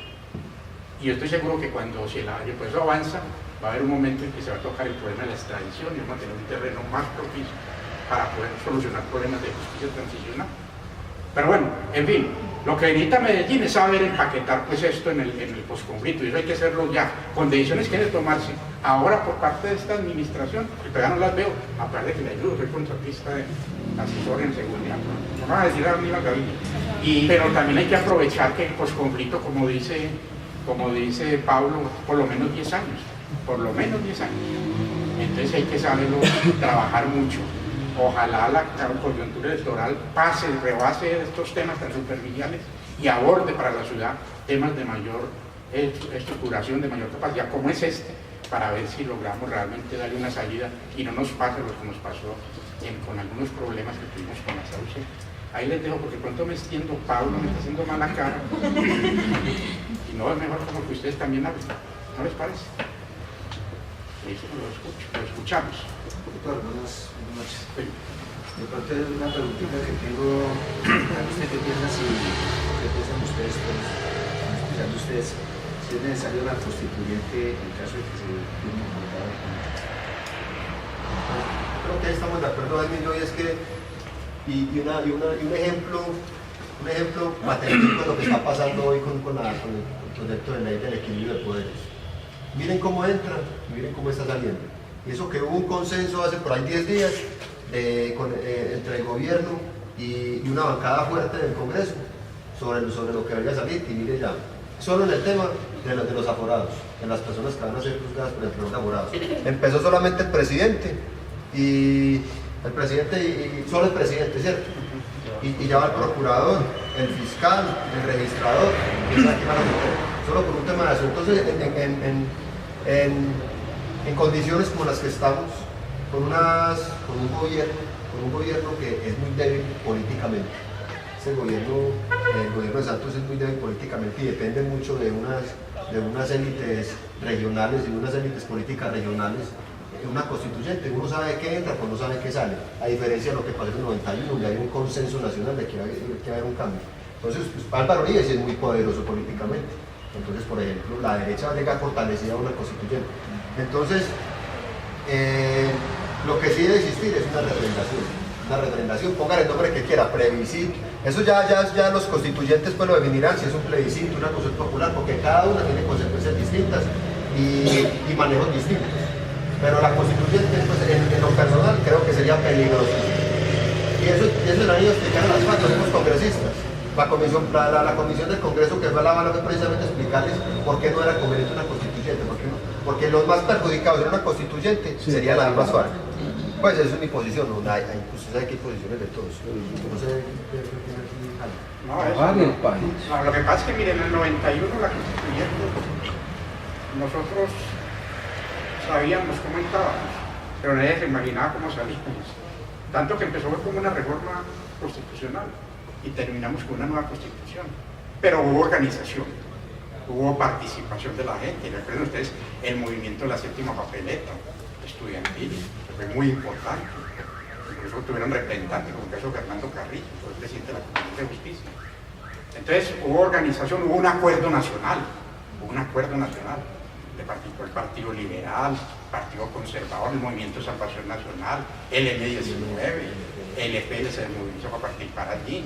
Y yo estoy seguro que cuando el proceso avanza, va a haber un momento en que se va a tocar el problema de la extradición y vamos a tener un terreno más propicio para poder solucionar problemas de justicia transicional. Pero bueno, en fin, lo que necesita Medellín es saber empaquetar pues esto en el posconflicto, y eso hay que hacerlo ya, con decisiones que deben tomarse ahora por parte de esta administración, que todavía no las veo, a pesar de que le ayudo, soy contratista de asesor en seguridad, no van a decir a Aníbal Gaviria. Pero también hay que aprovechar que el posconflicto, como dice Pablo, por lo menos 10 años, por lo menos 10 años. Entonces hay que saberlo trabajar mucho. Ojalá la coyuntura electoral rebase estos temas tan superficiales y aborde para la ciudad temas de mayor estructuración de mayor capacidad, como es este, para ver si logramos realmente darle una salida y no nos pase lo que nos pasó con algunos problemas que tuvimos con la SAUCE. Ahí les dejo porque pronto me extiendo, Pablo me está haciendo mala cara y no es mejor como que ustedes también hablen, ¿no les parece? Eso lo escuchamos. Doctor, buenas noches. Sí. De pronto es una preguntita que tengo. ¿Usted qué piensa qué piensan ustedes, pues, escuchando ustedes, si es necesario la constituyente en caso de que se firme un tratado? Creo que ahí estamos de acuerdo, Emilio, y es que un ejemplo material de lo que está pasando hoy con el proyecto de ley del equilibrio de poderes. Miren cómo entra, miren cómo está saliendo. Y eso que hubo un consenso hace por ahí 10 días entre el gobierno y una bancada fuerte del Congreso sobre lo que vaya a salir. Y mire ya, solo en el tema de los aforados, de las personas que van a ser juzgadas por el tribunal de aforados. Empezó solamente el presidente, solo el presidente, ¿cierto? Y ya va el procurador, el fiscal, el registrador, y sabe qué van a meter, solo por un tema de eso. Entonces, en condiciones como las que estamos, con un gobierno que es muy débil políticamente. El gobierno de Santos es muy débil políticamente y depende mucho de unas élites regionales y de unas élites políticas regionales. Una constituyente, uno sabe qué entra, pues no sabe qué sale, a diferencia de lo que pasó en el 91, donde hay un consenso nacional de que va a haber un cambio. Entonces, pues, Álvaro Uribe sí es muy poderoso políticamente. Entonces, por ejemplo, la derecha va a llegar fortalecida a una constituyente. Entonces, lo que sí debe existir es una referendación, pongan el nombre que quiera, plebiscito. Eso ya los constituyentes pues lo definirán si es un plebiscito, una consulta popular, porque cada una tiene consecuencias distintas y manejos distintos. Pero la constituyente, pues, en lo personal, creo que sería peligroso. Y eso lo han ido a explicar a las partes, los congresistas. La comisión del Congreso que fue a La Habana fue precisamente explicarles por qué no era conveniente una constituyente, porque los más perjudicados en una constituyente serían las mismas FARC. Pues esa es mi posición, usted sabe que hay posiciones de todos. No sé qué tiene aquí. No, lo que pasa es que, miren, en el 91 la constituyente, nosotros sabíamos cómo estábamos, pero nadie se imaginaba cómo salíamos. Tanto que empezó como una reforma constitucional y terminamos con una nueva constitución. Pero hubo organización, hubo participación de la gente. Recuerden ustedes el movimiento de la séptima papeleta estudiantil, que fue muy importante. Incluso tuvieron representantes, como el caso de Fernando Carrillo, fue el presidente de la Comisión de Justicia. Entonces hubo organización, hubo un acuerdo nacional. Participó el Partido Liberal, Partido Conservador, el Movimiento de Salvación Nacional, el M19, el EPL se movilizó para participar allí.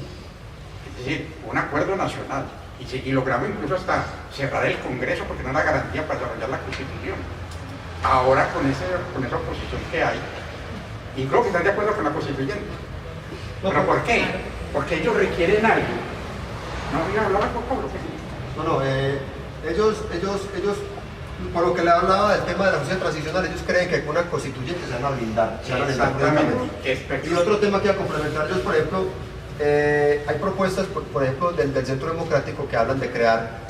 Es decir, un acuerdo nacional. Y logramos incluso hasta cerrar el Congreso porque no era garantía para desarrollar la Constitución. Ahora con esa oposición que hay, y creo que están de acuerdo con la Constituyente. ¿Pero por qué? Porque ellos requieren algo. ¿No? ¿Ya hablaba con Pablo? No, ellos, por lo que le hablaba del tema de la justicia transicional, ellos creen que con una constituyente se van a blindar, se van a blindar políticamente. Y otro tema que a complementar, ellos, por ejemplo, hay propuestas, por ejemplo, del Centro Democrático que hablan de crear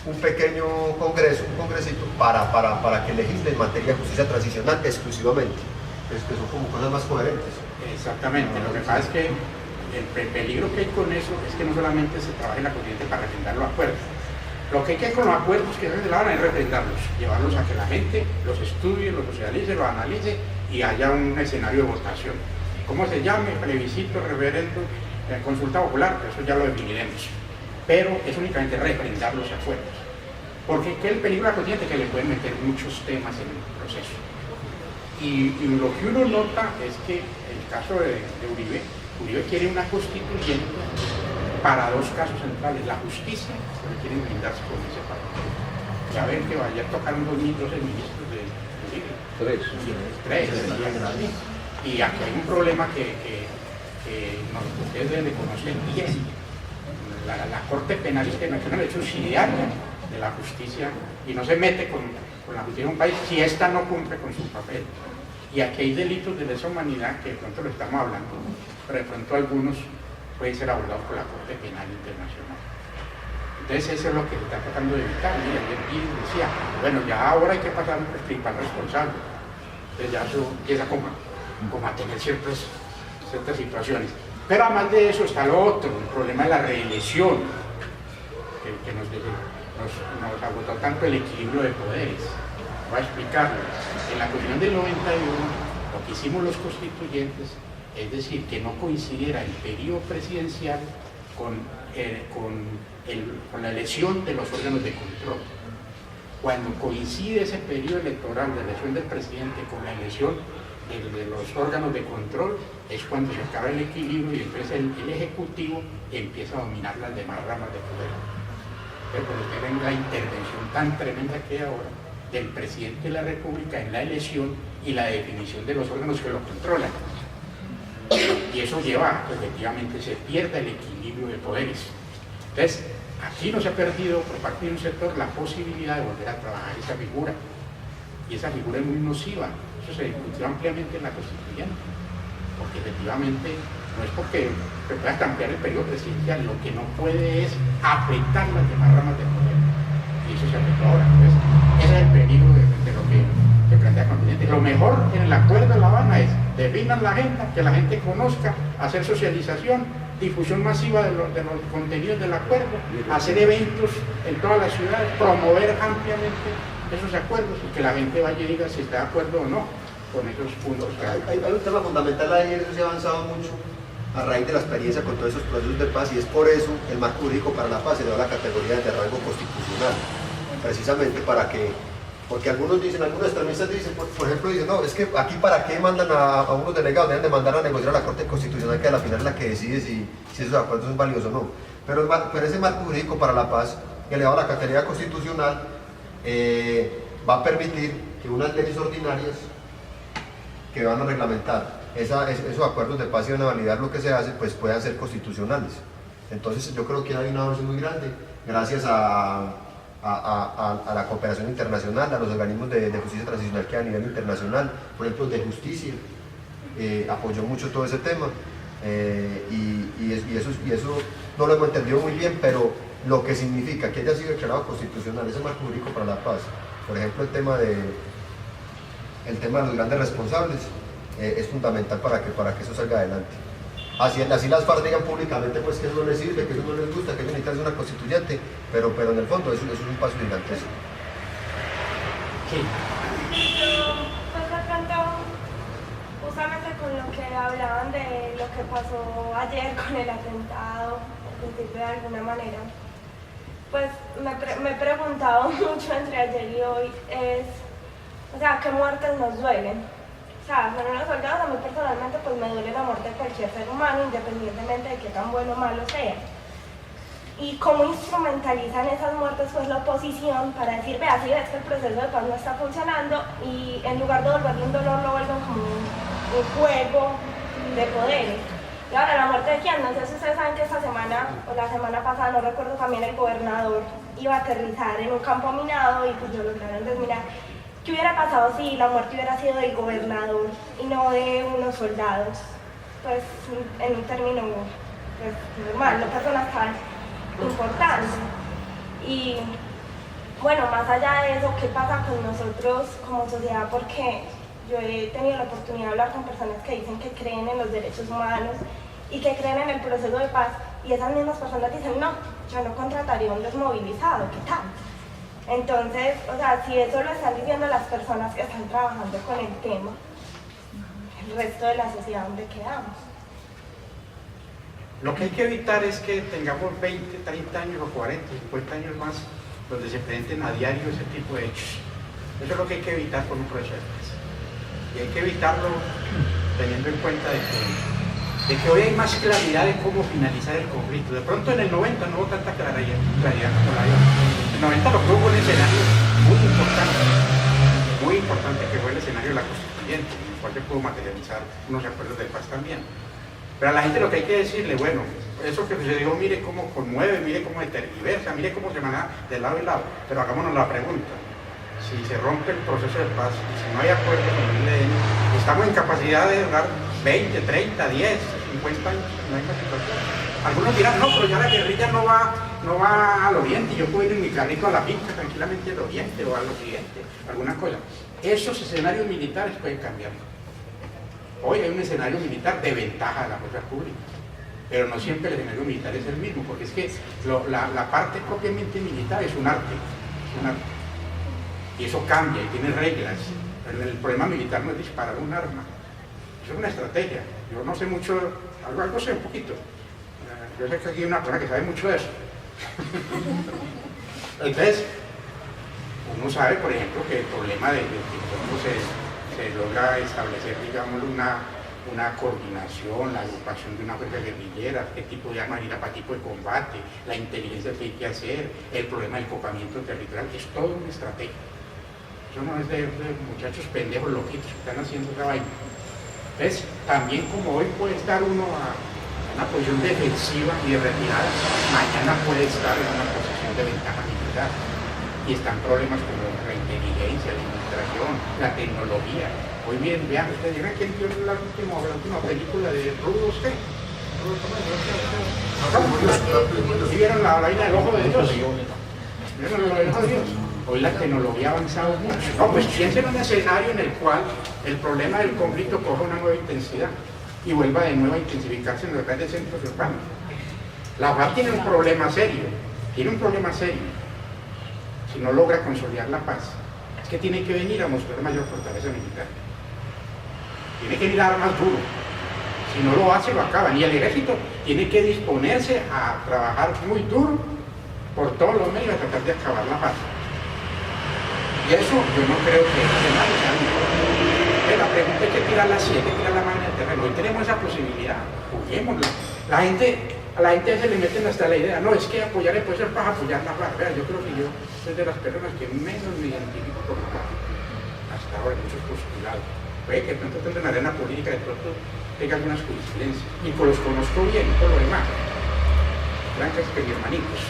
un pequeño congreso, un congresito para que legisle en materia de justicia transicional exclusivamente. Que son como cosas más coherentes. Exactamente, lo que pasa es que el peligro que hay con eso es que no solamente se trabaja en la constituyente para refrendar los acuerdos. Lo que hay que hacer con los acuerdos que se celebran es refrendarlos, llevarlos a que la gente los estudie, los socialice, los analice y haya un escenario de votación. ¿Cómo se llame? Plebiscito, referéndum, consulta popular, eso ya lo definiremos. Pero es únicamente refrendar los acuerdos. Porque ¿qué es el peligro de la constituyente? Que le pueden meter muchos temas en el proceso. Y lo que uno nota es que el caso de Uribe quiere una constituyente para dos casos centrales, la justicia, porque quieren blindarse con ese partido. Ya ven que vaya a tocar unos 12 ministros de Uribe. Tres. Y aquí hay un problema que ustedes deben de conocer bien. La Corte Penal Internacional es subsidiaria de la justicia y no se mete con la justicia de un país si ésta no cumple con su papel. Y aquí hay delitos de lesa humanidad que de pronto lo estamos hablando, pero de pronto algunos pueden ser abordados por la Corte Penal Internacional. Entonces eso es lo que se está tratando de evitar. Y ayer Guido decía, bueno, ya ahora hay que pasar al principal responsable. Entonces ya eso empieza como a tener ciertas situaciones. Pero además de eso está lo otro, el problema de la reelección, que nos agotó tanto el equilibrio de poderes. Voy a explicarlo. En la Constitución del 91, lo que hicimos los constituyentes, es decir, que no coincidiera el periodo presidencial con la elección de los órganos de control. Cuando coincide ese periodo electoral de elección del presidente con la elección de los órganos de control, es cuando se acaba el equilibrio y entonces el Ejecutivo empieza a dominar las demás ramas de poder. Pero cuando usted ven la intervención tan tremenda que hay ahora del presidente de la República en la elección y la definición de los órganos que lo controlan. Y eso lleva a que efectivamente se pierda el equilibrio de poderes. Entonces, aquí no se ha perdido por parte de un sector la posibilidad de volver a trabajar esa figura. Y esa figura es muy nociva. Eso se discutió ampliamente en la Constituyente. Porque efectivamente no es porque se pueda cambiar el periodo presidencial, lo que no puede es afectar las demás ramas de poder. Y eso se afectó ahora. Entonces, ese es el peligro de lo que plantea el Constituyente. Lo mejor en el acuerdo de La Habana es definan la agenda, que la gente conozca, hacer socialización, difusión masiva de los contenidos del acuerdo, hacer eventos en todas las ciudades, promover ampliamente esos acuerdos y que la gente vaya y diga si está de acuerdo o no con esos puntos. Hay un tema fundamental ahí, eso se ha avanzado mucho a raíz de la experiencia con todos esos procesos de paz, y es por eso el marco jurídico para la paz se le da la categoría de rango constitucional, precisamente para que, porque algunos extremistas dicen, por ejemplo, dicen, no, es que aquí para qué mandan a unos delegados, deben de mandar a negociar a la Corte Constitucional, que a la final es la que decide si esos acuerdos son válidos o no. Pero ese marco jurídico para la paz, elevado a la categoría constitucional, va a permitir que unas leyes ordinarias que van a reglamentar esos acuerdos de paz y van a validar lo que se hace, pues puedan ser constitucionales. Entonces yo creo que hay un avance muy grande, gracias a la cooperación internacional, a los organismos de justicia transicional que a nivel internacional, por ejemplo de justicia, apoyó mucho todo ese tema, y eso no lo hemos entendido muy bien, pero lo que significa que haya sido declarado constitucional ese marco jurídico para la paz, por ejemplo el tema de los grandes responsables, es fundamental para que eso salga adelante. Así las FARC digan públicamente pues que eso no les sirve, que eso no les gusta, que ellos necesitan una constituyente, pero en el fondo eso es un paso gigantesco. Sí. Pues de pronto, justamente con lo que hablaban de lo que pasó ayer con el atentado, por decirlo de alguna manera, pues me he preguntado mucho entre ayer y hoy, o sea, ¿qué muertes nos duelen? O sea, bueno, los soldados, a mí personalmente pues me duele la muerte de cualquier ser humano, independientemente de qué tan bueno o malo sea. Y cómo instrumentalizan esas muertes pues la oposición para decir, vea, si ves que el proceso de paz no está funcionando, y en lugar de volverlo un dolor lo vuelven como un juego de poderes. Y ahora, ¿la muerte de quién? No sé si ustedes saben que esta semana, o la semana pasada, no recuerdo, también el gobernador iba a aterrizar en un campo minado y pues lo lograron desminar. ¿Qué hubiera pasado si la muerte hubiera sido del gobernador y no de unos soldados? Pues en un término pues, normal, no personas tan importantes. Y bueno, más allá de eso, ¿qué pasa con nosotros como sociedad? Porque yo he tenido la oportunidad de hablar con personas que dicen que creen en los derechos humanos y que creen en el proceso de paz, y esas mismas personas dicen, no, yo no contrataría a un desmovilizado, ¿qué tal? Entonces, o sea, si eso lo están diciendo las personas que están trabajando con el tema, el resto de la sociedad, ¿dónde quedamos? Lo que hay que evitar es que tengamos 20, 30 años o 40, 50 años más donde se presenten a diario ese tipo de hechos. Eso es lo que hay que evitar con un proceso de paz. Y hay que evitarlo teniendo en cuenta de que hoy hay más claridad de cómo finalizar el conflicto. De pronto en el 90 no hubo tanta claridad como la hay ahora. En el 90 lo que hubo fue un escenario muy importante, que fue el escenario de la Constituyente, en el cual se pudo materializar unos acuerdos de paz también. Pero a la gente lo que hay que decirle, bueno, eso que sucedió, mire cómo conmueve, mire cómo tergiversa, mire cómo se maneja de lado y lado, pero hagámonos la pregunta. Si se rompe el proceso de paz y si no hay acuerdo con el ELN, estamos en capacidad de durar 20, 30, 10, 50 años en la misma situación. Algunos dirán, no, pero ya la guerrilla no va al oriente, yo puedo ir en mi carrito a la finca tranquilamente al oriente o al occidente, alguna cosa. Esos escenarios militares pueden cambiar. Hoy hay un escenario militar de ventaja de la fuerza pública, pero no siempre el escenario militar es el mismo, porque es que la parte propiamente militar es un arte, y eso cambia y tiene reglas. El problema militar no es disparar un arma, eso es una estrategia. Yo no sé mucho, algo sé un poquito. Yo sé que aquí hay una persona que sabe mucho de eso. Entonces, uno sabe, por ejemplo, que el problema de cómo se logra establecer, digamos, una coordinación, la agrupación de una fuerza guerrillera, qué tipo de armas irá para tipo de combate, la inteligencia que hay que hacer, el problema del copamiento territorial, es todo una estrategia. Eso no es de muchachos pendejos loquitos que están haciendo esa vaina. Entonces, también como hoy puede estar uno a una posición defensiva y de retirada, mañana puede estar en una posición de ventaja militar. Y están problemas como la inteligencia, la administración, la tecnología. Hoy bien, vean, ustedes dirán, ¿quién vio la última película de Rudo usted? ¿Sí vieron la vaina del ojo de Dios? ¿Vieron el ojo de Dios? Hoy la tecnología ha avanzado mucho. No, pues piensen en un escenario en el cual el problema del conflicto coja una nueva intensidad y vuelva de nuevo a intensificarse en los grandes centros urbanos. La FARC tiene un problema serio, si no logra consolidar la paz. Es que tiene que venir a mostrar mayor fortaleza militar. Tiene que ir a dar más duro. Si no lo hace, lo acaban. Y el ejército tiene que disponerse a trabajar muy duro por todos los medios a tratar de acabar la paz. Y eso yo no creo que nadie sea mejor. La pregunta es que tirar la silla, hay que tirar la mano en el terreno. Hoy tenemos esa posibilidad, juguémosla. A la gente se le meten hasta la idea, no, es que apoyar puede ser para apoyar la paz. Yo creo que yo soy de las personas que menos me identifico con la paz. Hasta ahora, muchos postulados. Puede que de pronto tengan una arena política, de pronto tenga algunas coincidencias. Y pues los conozco bien, todo lo demás. Blancas que mis hermanitos.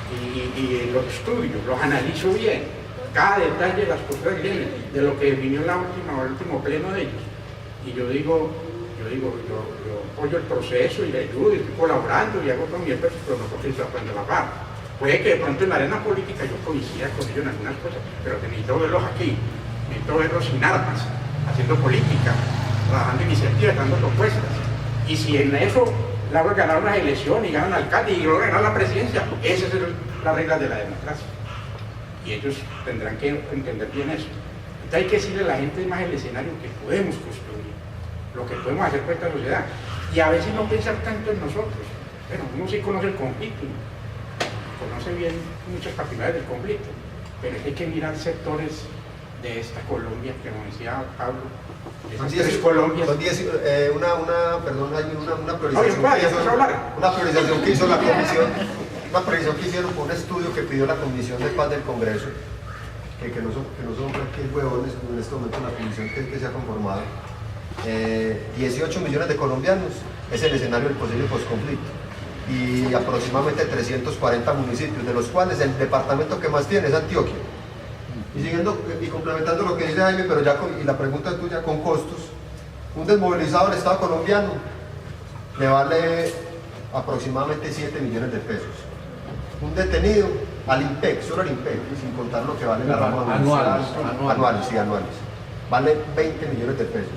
Y los estudio, los analizo bien. Cada detalle de las posturas que tienen, de lo que definió el último pleno de ellos. Y yo apoyo el proceso y le ayudo y estoy colaborando y hago todo mi esfuerzo, pero no porque estoy aprendo la paz. Puede que de pronto en la arena política yo coincida con ellos en algunas cosas, pero necesito verlos aquí, necesito verlos sin armas, haciendo política, trabajando iniciativas, dando propuestas. Y si en eso logran ganar unas elecciones y ganan alcalde y logran ganar la presidencia, esas son las reglas de la democracia. Y ellos tendrán que entender bien eso. Entonces hay que decirle a la gente más el escenario que podemos construir, lo que podemos hacer por esta sociedad. Y a veces no pensar tanto en nosotros. Bueno, uno sí conoce el conflicto, conoce bien muchas particularidades del conflicto, pero hay que mirar sectores de esta Colombia, que como decía Pablo, esas tres Colombias. Una priorización que hizo la comisión. Una previsión que hicieron con un estudio que pidió la Comisión de Paz del Congreso, que no son aquí huevones en este momento la comisión que se ha conformado. 18 millones de colombianos es el escenario del posible posconflicto y aproximadamente 340 municipios, de los cuales el departamento que más tiene es Antioquia. Y complementando lo que dice Jaime, pero ya y la pregunta tuya, con costos, un desmovilizado del Estado colombiano le vale aproximadamente 7 millones de pesos. Un detenido al IMPEC, solo al IMPEC, sin contar lo que vale la rama anuales, vale 20 millones de pesos.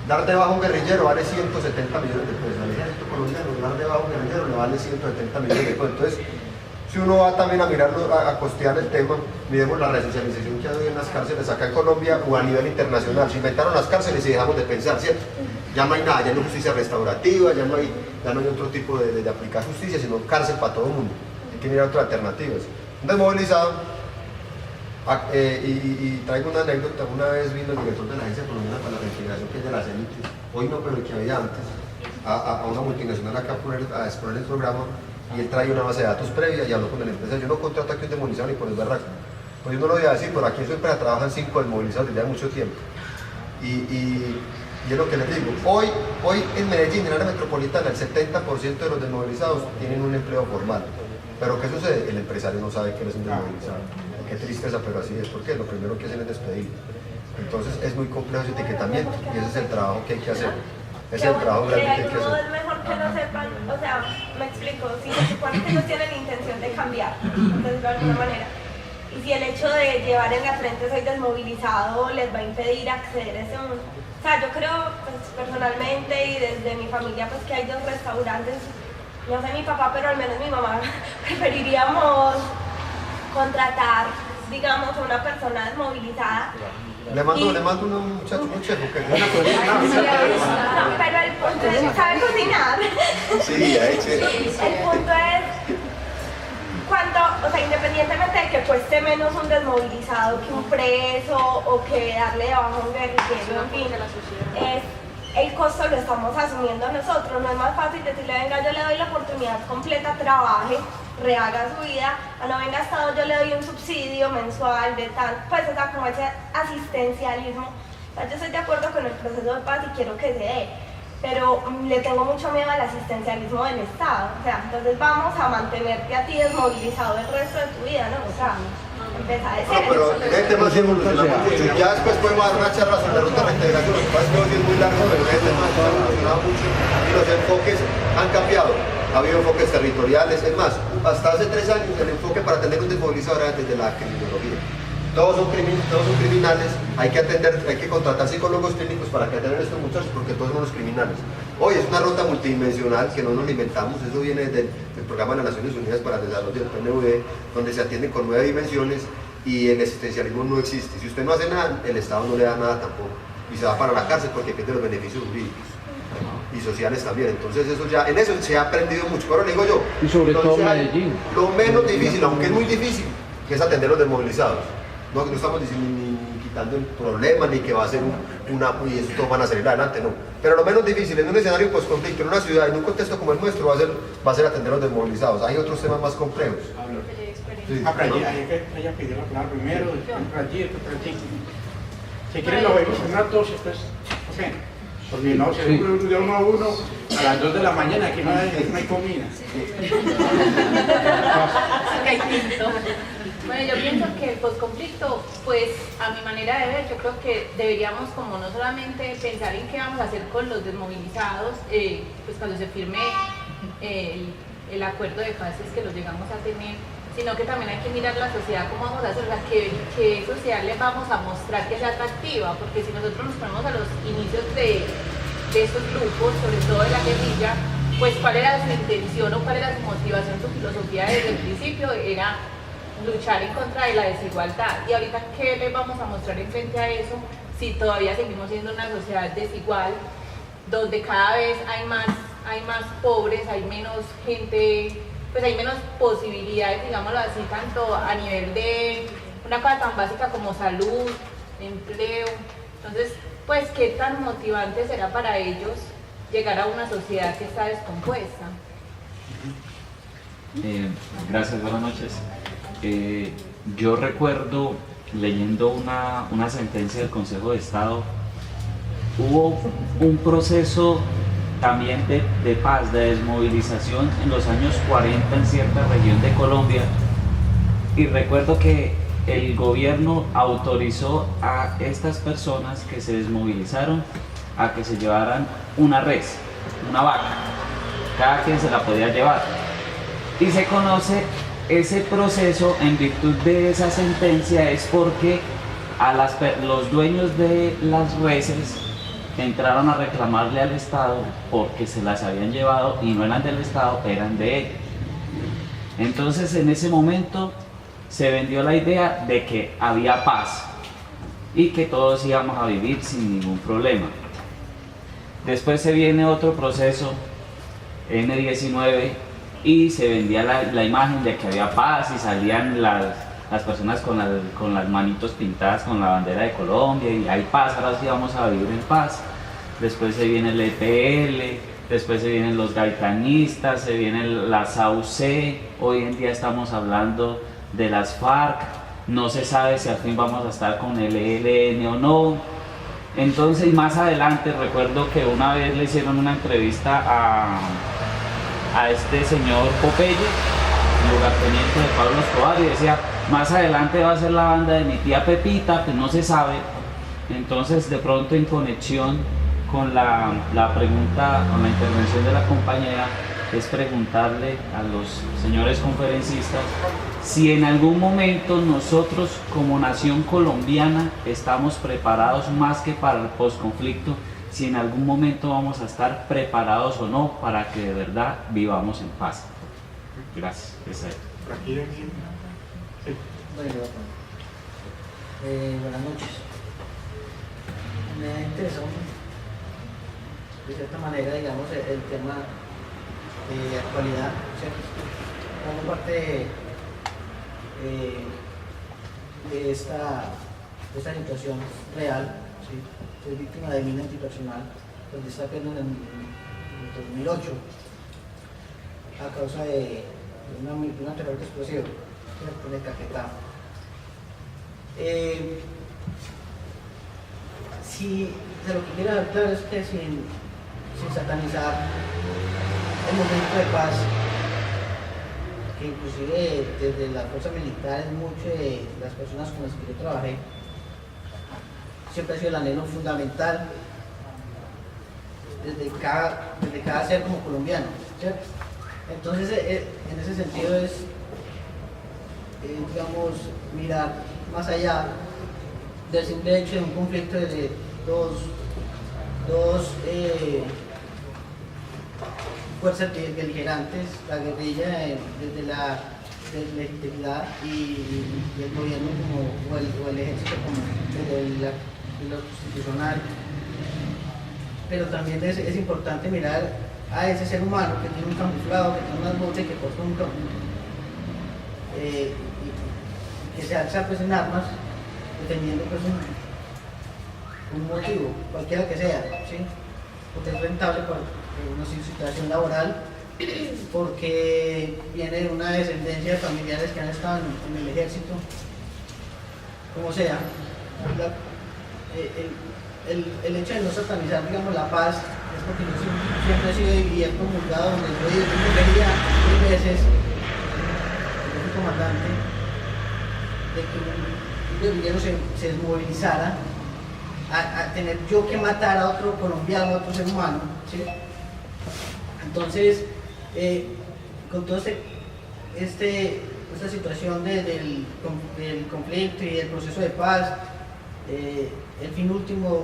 Dar de baja a un guerrillero vale 170 millones de pesos. Al ejército colombiano, dar de baja a un guerrillero le vale 170 millones de pesos. Entonces, si uno va también a mirarlo, a costear el tema, miremos la resocialización que hay en las cárceles acá en Colombia o a nivel internacional. Se inventaron las cárceles y dejamos de pensar, ¿cierto? Ya no hay nada, ya no hay justicia restaurativa, ya no hay otro tipo de aplicar justicia, sino cárcel para todo el mundo. Hay que mirar otras alternativas. Un desmovilizado, y traigo una anécdota. Una vez vino el director de la Agencia Colombiana para la Reintegración, que es de las élites, hoy no, pero el que había antes, a una multinacional acá a exponer el programa, y él trae una base de datos previa y habló con el empresario. Yo no contrato aquí un desmovilizado ni por el barraco, pues yo no lo voy a decir, pero aquí en su empresa trabajan 5 desmovilizados desde hace mucho tiempo. Y es lo que les digo, hoy en Medellín, en el área metropolitana, el 70% de los desmovilizados tienen un empleo formal. Pero ¿qué sucede? El empresario no sabe que él es un desmovilizado. Qué tristeza, pero así es, porque lo primero que hacen es despedir. Entonces es muy complejo ese etiquetamiento y ese es el trabajo que hay que hacer. es el trabajo grande que hay que no hacer. es mejor que no sepan, o sea, me explico, si se supone que no tienen intención de cambiar, entonces de alguna manera, y si el hecho de llevar en la frente soy desmovilizado les va a impedir acceder a ese mundo. O sea, yo creo pues, personalmente y desde mi familia pues que hay 2 restaurantes, no sé mi papá, pero al menos mi mamá, preferiríamos contratar, digamos, a una persona desmovilizada. Le mando un muchacho, un chef, que No, pero el punto es, ¿sabe cocinar? sí, ahí sí. El punto es, cuánto, o sea, independientemente de que cueste menos un desmovilizado que un preso o que darle de baja a un guerrillero, en fin, es, el costo lo estamos asumiendo nosotros. No es más fácil decirle, venga, yo le doy la oportunidad completa, trabaje, rehaga su vida, a no venga Estado, yo le doy un subsidio mensual de tal, pues o sea, como ese asistencialismo. O sea, yo estoy de acuerdo con el proceso de paz y quiero que se dé, pero le tengo mucho miedo al asistencialismo del Estado. O sea, entonces vamos a mantenerte a ti desmovilizado el resto de tu vida, ¿no? O sea, empezar de No, cero. pero en este tema sí evolucionamos mucho. Ya después podemos dar una charla sobre la ruta de reintegración. Lo que pasa es que hoy es muy largo, pero en este tema ha evolucionado mucho y los enfoques han cambiado. Ha habido enfoques territoriales, es más, hasta hace 3 años el enfoque para atender un desmovilizado era desde la criminología. Todos son criminales, hay que contratar psicólogos clínicos para que atiendan a estos muchachos porque todos son los criminales. Hoy es una ruta multidimensional que no nos lo inventamos, eso viene del programa de las Naciones Unidas para el Desarrollo del PNUD, donde se atienden con 9 dimensiones y el existencialismo no existe. Si usted no hace nada, el Estado no le da nada tampoco y se va para la cárcel porque pierde los beneficios jurídicos y sociales también. Entonces eso ya, en eso se ha aprendido mucho. Pero le digo yo, y sobre todo Medellín. Lo menos difícil, aunque es muy difícil, que es atender a los desmovilizados. No estamos diciendo ni quitando el problema, ni que va a ser y esto van a salir adelante, no. Pero lo menos difícil en un escenario post-conflicto, en una ciudad, en un contexto como el nuestro, va a ser atender a los desmovilizados. Hay otros temas más complejos. Sí, Ella pidió la palabra primero, después allí, después allí. Si quieren lo vemos en rato, después, ok. Porque no, se de uno a uno a las 2 de la mañana, aquí no hay comida. Bueno, yo pienso que el posconflicto, pues a mi manera de ver, yo creo que deberíamos como no solamente pensar en qué vamos a hacer con los desmovilizados, pues cuando se firme el acuerdo de paz es que lo llegamos a tener, sino que también hay que mirar la sociedad, cómo vamos a hacerla, qué sociedad le vamos a mostrar que sea atractiva, porque si nosotros nos ponemos a los inicios de estos grupos, sobre todo de la guerrilla, pues cuál era su intención o cuál era su motivación, su filosofía desde el principio era luchar en contra de la desigualdad. Y ahorita, ¿qué le vamos a mostrar en frente a eso si todavía seguimos siendo una sociedad desigual, donde cada vez hay más pobres, hay menos gente, pues hay menos posibilidades, digámoslo así, tanto a nivel de una cosa tan básica como salud, empleo? Entonces, pues, ¿qué tan motivante será para ellos llegar a una sociedad que está descompuesta? Gracias, buenas noches. Yo recuerdo leyendo una sentencia del Consejo de Estado, hubo un proceso también de paz, de desmovilización en los años 40 en cierta región de Colombia, y recuerdo que el gobierno autorizó a estas personas que se desmovilizaron a que se llevaran una res, una vaca, cada quien se la podía llevar, y se conoce ese proceso en virtud de esa sentencia es porque los dueños de las reses entraron a reclamarle al Estado porque se las habían llevado y no eran del Estado, eran de ellos. Entonces en ese momento se vendió la idea de que había paz y que todos íbamos a vivir sin ningún problema. Después se viene otro proceso, N19, y se vendía la imagen de que había paz y salían las personas con las manitos pintadas con la bandera de Colombia y hay paz, ahora sí vamos a vivir en paz. Después se viene el EPL, después se vienen los gaitanistas, se viene la SAUC, hoy en día estamos hablando de las FARC, no se sabe si al fin vamos a estar con el ELN o no. Entonces, más adelante recuerdo que una vez le hicieron una entrevista a este señor Popeye, lugarteniente de Pablo Escobar, y decía, más adelante va a ser la banda de mi tía Pepita, pues no se sabe. Entonces, de pronto en conexión con la pregunta, con la intervención de la compañera, es preguntarle a los señores conferencistas si en algún momento nosotros como nación colombiana estamos preparados más que para el posconflicto, si en algún momento vamos a estar preparados o no para que de verdad vivamos en paz. Gracias. Por aquí, sí. Bueno, buenas noches. Me interesó de cierta manera, digamos, el tema de actualidad, ¿cierto? Como parte de esta situación real, ¿sí? Soy víctima de mina antipersonal, donde está en el 2008 a causa de una terror explosivo, ¿cierto? En el Caquetá. Si de lo que quiero dar claro es que sin satanizar el momento de paz, que inclusive desde la fuerza militar, muchas de las personas con las que yo trabajé, siempre ha sido el anhelo fundamental desde cada ser como colombiano, ¿cierto? Entonces, en ese sentido es, digamos, mirar más allá del simple hecho de un conflicto de dos fuerzas beligerantes, la guerrilla desde la legitimidad y el gobierno o el ejército como desde lo constitucional. Pero también es importante mirar a ese ser humano que tiene un camuflado, que tiene unas botas y que porta un que se alza pues en armas, dependiendo pues un motivo, cualquiera que sea, ¿sí? Porque es rentable por una situación laboral, porque viene de una descendencia de familiares que han estado en el ejército, como sea. El hecho de no satanizar, digamos, la paz es porque yo siempre he sido y he promulgado donde yo quería 3 veces, yo fui comandante, de que un guerrillero se desmovilizara a tener yo que matar a otro colombiano, a otro ser humano, ¿sí? Entonces, con toda esta situación del conflicto y el proceso de paz, el fin último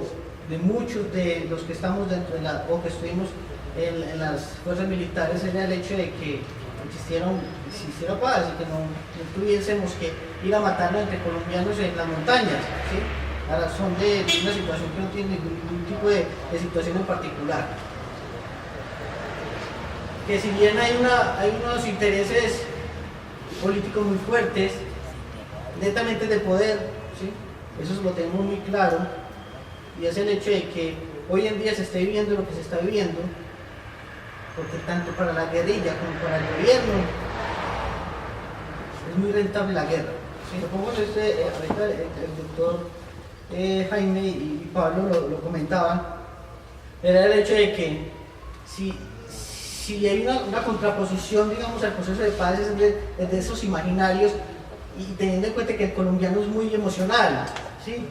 de muchos de los que estamos dentro de o que estuvimos en las fuerzas militares era el hecho de que existiera paz y que no tuviésemos que ir a matarnos entre colombianos en las montañas, ¿sí? A razón de una situación que no tiene ningún tipo de situación en particular. Que si bien hay unos intereses políticos muy fuertes, netamente de poder, ¿sí? Eso lo tenemos muy claro, y es el hecho de que hoy en día se esté viviendo lo que se está viviendo, porque tanto para la guerrilla como para el gobierno es muy rentable la guerra. Si lo pongo ahorita el doctor Jaime y Pablo lo comentaban, era el hecho de que si hay una contraposición, digamos, al proceso de paz es de esos imaginarios, y teniendo en cuenta que el colombiano es muy emocional, ¿sí?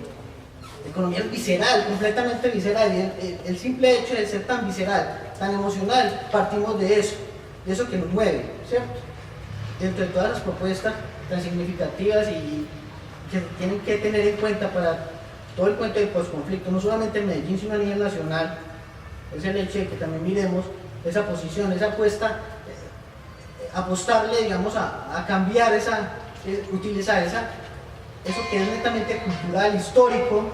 El colombiano es visceral, completamente visceral, y el simple hecho de ser tan visceral, tan emocional, partimos de eso que nos mueve, ¿cierto? Dentro de todas las propuestas tan significativas y que tienen que tener en cuenta para todo el cuento del posconflicto, no solamente en Medellín, sino a nivel nacional, es el hecho de que también miremos esa posición, esa apuesta, apostarle, digamos, a cambiar utilizar eso que es netamente cultural, histórico,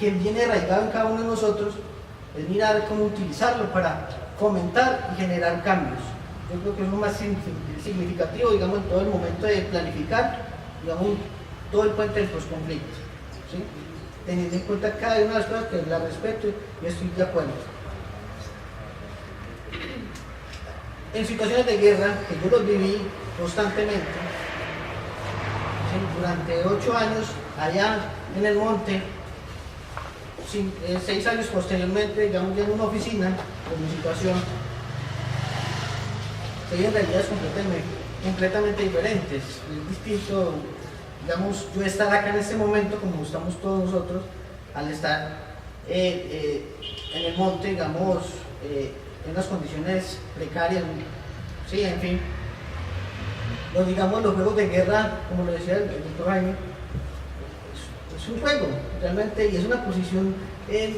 que viene arraigado en cada uno de nosotros, es mirar cómo utilizarlo para fomentar y generar cambios. Yo creo que es lo más significativo, digamos, en todo el momento de planificar, digamos, todo el puente del posconflicto, ¿sí? Teniendo en cuenta cada una de las cosas que la respeto y estoy de acuerdo. En situaciones de guerra, que yo los viví constantemente, ¿sí? Durante 8 años allá en el monte, 6 años posteriormente, digamos, ya en una oficina, con mi situación, se viven realidades completamente diferentes. Es distinto, digamos, yo estar acá en este momento, como estamos todos nosotros, al estar en el monte, digamos, en unas condiciones precarias, sí, en fin. Digamos, los juegos de guerra, como lo decía el doctor Jaime, es un juego, realmente, y es una posición,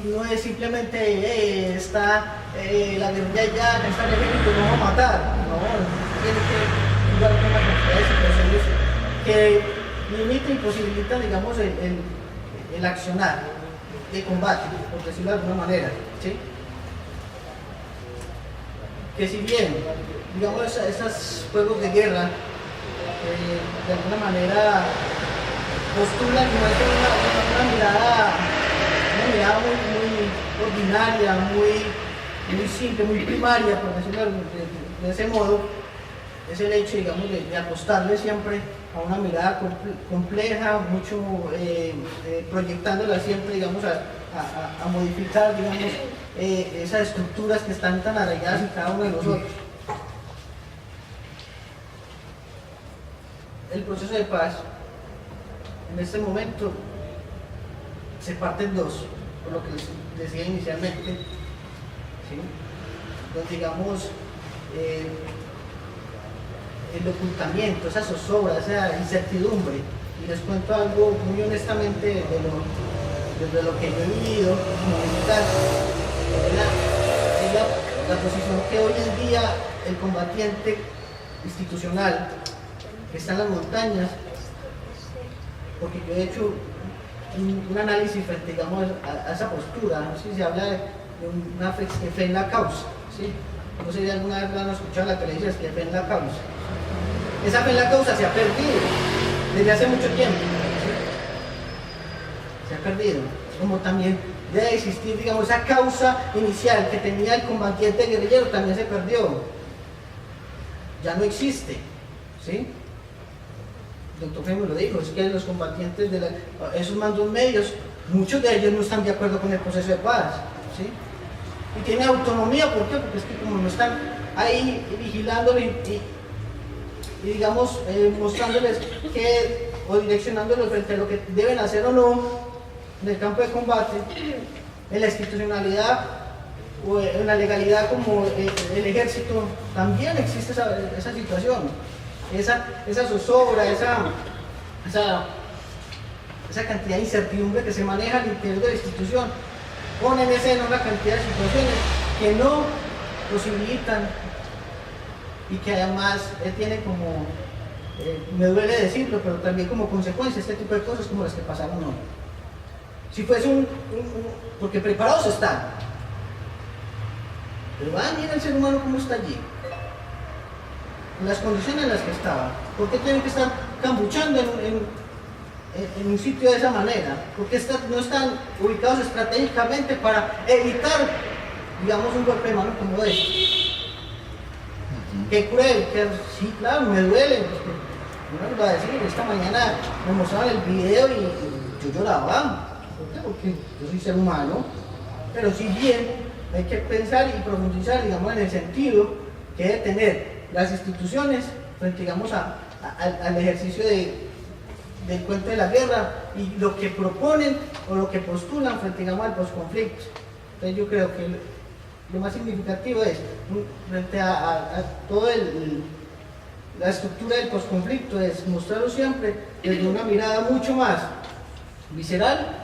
no es simplemente está la guerrilla ya, está el ejército, lo vamos a matar, no, tiene que jugar con una cantidad de situaciones que limitan y posibilitan, digamos, el accionar, el combate, por decirlo de alguna manera, ¿sí? Que si bien, digamos, esos juegos de guerra, de alguna manera postulan que una mirada muy ordinaria, muy simple, muy primaria, por decirlo de ese modo, es el hecho, digamos, de apostarle siempre a una mirada compleja, mucho proyectándola siempre, digamos, a modificar, digamos, esas estructuras que están tan arraigadas en cada uno de nosotros. El proceso de paz en este momento se parte en dos, por lo que les decía inicialmente, ¿sí? Entonces, digamos, el ocultamiento, esa zozobra, esa incertidumbre, y les cuento algo muy honestamente de lo que yo he vivido como militar, la posición que hoy en día el combatiente institucional que está en las montañas, porque yo he hecho un análisis frente, digamos, a esa postura, no sé si se habla de una fe en la causa, ¿sí? No sé si alguna vez han escuchado en la televisión, es que fe en la causa. Esa fe en la causa se ha perdido desde hace mucho tiempo, ¿sí? Se ha perdido, como también debe existir, digamos, esa causa inicial que tenía el combatiente guerrillero, también se perdió, ya no existe, ¿sí? El doctor Jaime lo dijo, es que los combatientes de esos mandos medios, muchos de ellos no están de acuerdo con el proceso de paz, ¿sí? Y tienen autonomía, ¿por qué? Porque es que como no están ahí vigilándolo y digamos, mostrándoles o direccionándolos frente a lo que deben hacer o no en el campo de combate, en la institucionalidad o en la legalidad como el ejército, también existe esa situación. Esa zozobra, esa cantidad de incertidumbre que se maneja al interior de la institución, pone en escena una cantidad de situaciones que no posibilitan y que además tienen como, me duele decirlo, pero también como consecuencia este tipo de cosas como las que pasaron hoy. Si fuese porque preparados están, pero mira el ser humano cómo está allí, en las condiciones en las que estaba. ¿Por qué tienen que estar cambuchando en un sitio de esa manera? ¿Por qué no están ubicados estratégicamente para evitar, digamos, un golpe de mano como este? Qué cruel, sí, claro, me duele, porque uno lo va a decir, esta mañana me mostraban el video y yo lloraba. ¿Por qué? Porque yo soy ser humano, pero si bien hay que pensar y profundizar, digamos, en el sentido que debe tener las instituciones frente, digamos, al ejercicio del cuento de la guerra y lo que proponen o lo que postulan frente, digamos, al posconflicto. Entonces yo creo que lo más significativo es, frente a toda la estructura del posconflicto, es mostrarlo siempre desde una mirada mucho más visceral,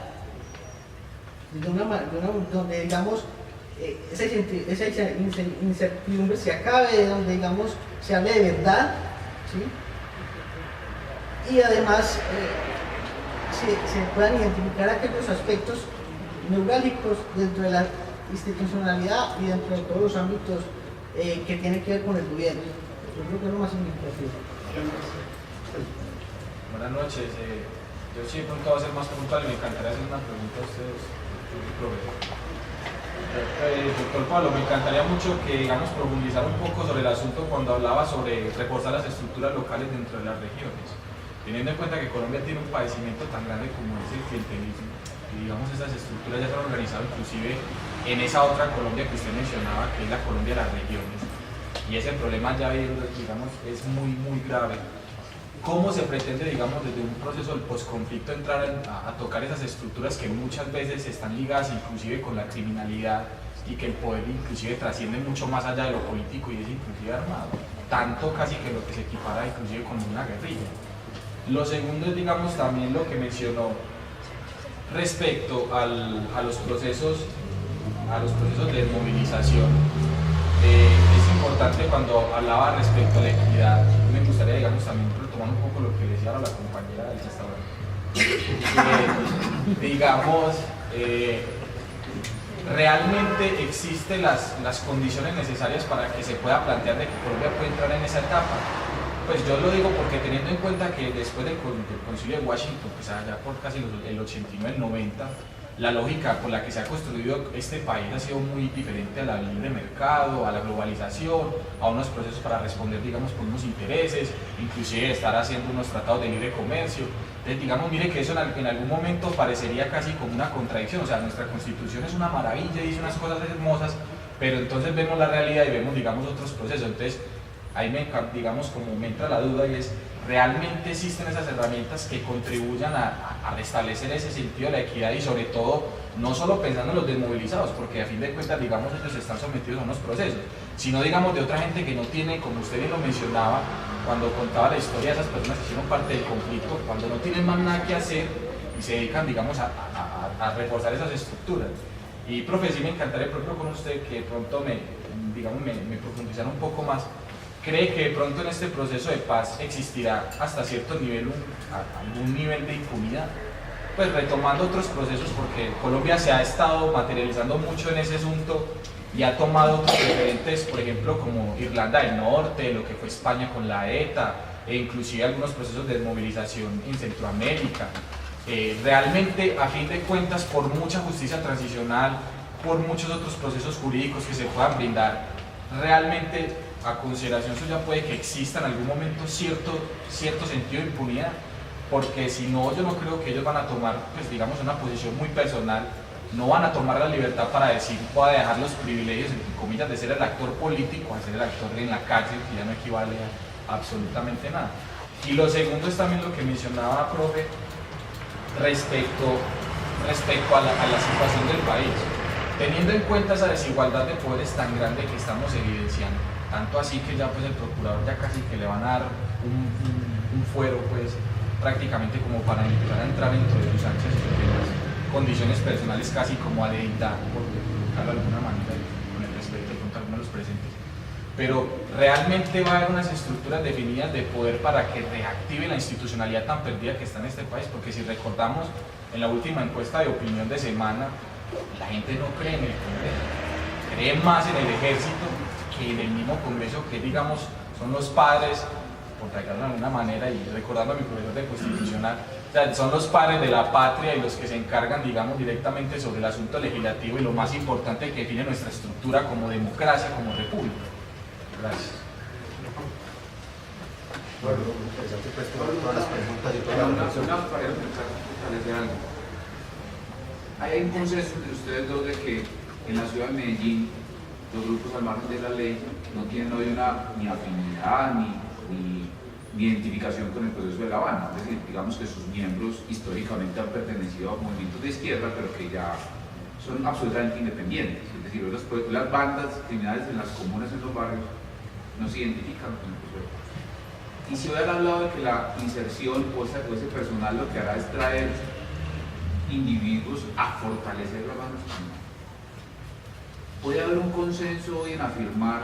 donde, digamos, esa incertidumbre se acabe, donde, digamos, se hable de verdad, ¿sí? Y además se puedan identificar aquellos aspectos neurálgicos dentro de la institucionalidad y dentro de todos los ámbitos que tienen que ver con el gobierno. Yo creo que es lo más significativo. Buenas noches. Yo sí de pronto voy a ser más puntual y me encantaría hacer una pregunta a ustedes, doctor Pablo, me encantaría mucho que, digamos, profundizar un poco sobre el asunto cuando hablaba sobre reforzar las estructuras locales dentro de las regiones, teniendo en cuenta que Colombia tiene un padecimiento tan grande como es el clientelismo, y digamos esas estructuras ya se han organizado inclusive en esa otra Colombia que usted mencionaba, que es la Colombia de las regiones, y ese problema ya, digamos, es muy grave. ¿Cómo se pretende, digamos, desde un proceso del posconflicto entrar a tocar esas estructuras que muchas veces están ligadas inclusive con la criminalidad y que el poder inclusive trasciende mucho más allá de lo político y es inclusive armado? Tanto casi que lo que se equipara inclusive con una guerrilla. Lo segundo es, digamos, también lo que mencionó respecto a los procesos de movilización. Es importante cuando hablaba respecto a la equidad, me gustaría, digamos, también retomar un poco lo que le decía a la compañera del restaurante. Digamos, realmente existen las condiciones necesarias para que se pueda plantear de que Colombia puede entrar en esa etapa. Pues yo lo digo porque teniendo en cuenta que después del Concilio de Washington, pues allá por casi el 89, el 90, la lógica con la que se ha construido este país ha sido muy diferente a la libre mercado, a la globalización, a unos procesos para responder, digamos, por unos intereses, inclusive estar haciendo unos tratados de libre comercio. Entonces, digamos, mire que eso en algún momento parecería casi como una contradicción. O sea, nuestra Constitución es una maravilla, dice unas cosas hermosas, pero entonces vemos la realidad y vemos, digamos, otros procesos. Entonces, ahí me entra la duda y es, ¿realmente existen esas herramientas que contribuyan a restablecer ese sentido de la equidad y sobre todo, no solo pensando en los desmovilizados, porque a fin de cuentas, digamos, ellos están sometidos a unos procesos, sino, digamos, de otra gente que no tiene, como usted bien lo mencionaba, cuando contaba la historia de esas personas que hicieron parte del conflicto, cuando no tienen más nada que hacer y se dedican, digamos, a reforzar esas estructuras. Y, profe, sí me encantaría, por ejemplo, con usted que de pronto me profundizara un poco más. ¿Cree que de pronto en este proceso de paz existirá hasta cierto nivel algún nivel de impunidad? Pues retomando otros procesos, porque Colombia se ha estado materializando mucho en ese asunto y ha tomado otros referentes, por ejemplo, como Irlanda del Norte, lo que fue España con la ETA, e inclusive algunos procesos de desmovilización en Centroamérica. Realmente, a fin de cuentas, por mucha justicia transicional, por muchos otros procesos jurídicos que se puedan brindar, realmente a consideración suya puede que exista en algún momento cierto sentido de impunidad, porque si no, yo no creo que ellos van a tomar, pues digamos, una posición muy personal, no van a tomar la libertad para decir, voy a dejar los privilegios, entre comillas, de ser el actor político a ser el actor en la cárcel, que ya no equivale a absolutamente nada. Y lo segundo es también lo que mencionaba, profe, respecto a la situación del país. Teniendo en cuenta esa desigualdad de poderes tan grande que estamos evidenciando, tanto así que ya pues el procurador ya casi que le van a dar un fuero pues prácticamente como para empezar a entrar dentro de sus anchas y las condiciones personales casi como a deidad, por colocarlo de alguna manera con el respeto de algunos de los presentes. Pero realmente va a haber unas estructuras definidas de poder para que reactive la institucionalidad tan perdida que está en este país, porque si recordamos en la última encuesta de opinión de semana, la gente no cree en el Congreso, cree más en el ejército que en el mismo Congreso, que digamos son los padres, por tratarlo de alguna manera y recordando a mi profesor de Constitucional, o sea, son los padres de la patria y los que se encargan, digamos, directamente sobre el asunto legislativo y lo más importante que define nuestra estructura como democracia, como república. Gracias. Bueno, interesante pues todas las preguntas y toda la reflexión. Hay un consenso entre ustedes dos de que en la ciudad de Medellín los grupos al margen de la ley no tienen hoy ni afinidad ni identificación con el proceso de La Habana. Es decir, digamos que sus miembros históricamente han pertenecido a movimientos de izquierda, pero que ya son absolutamente independientes. Es decir, las bandas criminales en las comunas, en los barrios, no se identifican con el proceso de paz. Y si hoy han hablado de que la inserción o ese personal lo que hará es traer individuos a fortalecer la banda criminal, ¿puede haber un consenso hoy en afirmar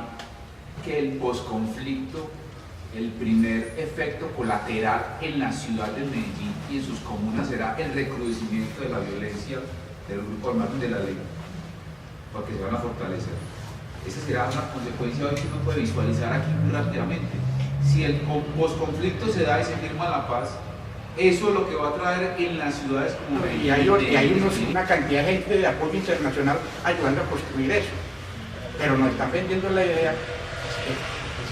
que el posconflicto, el primer efecto colateral en la ciudad de Medellín y en sus comunas será el recrudecimiento de la violencia del grupo al margen de la ley? Porque se van a fortalecer. Esa será una consecuencia hoy que uno puede visualizar aquí muy rápidamente. Si el posconflicto se da y se firma la paz, eso es lo que va a traer en las ciudades como Medellín. Y hay una cantidad de gente de apoyo internacional ayudando a construir eso. Pero nos están vendiendo la idea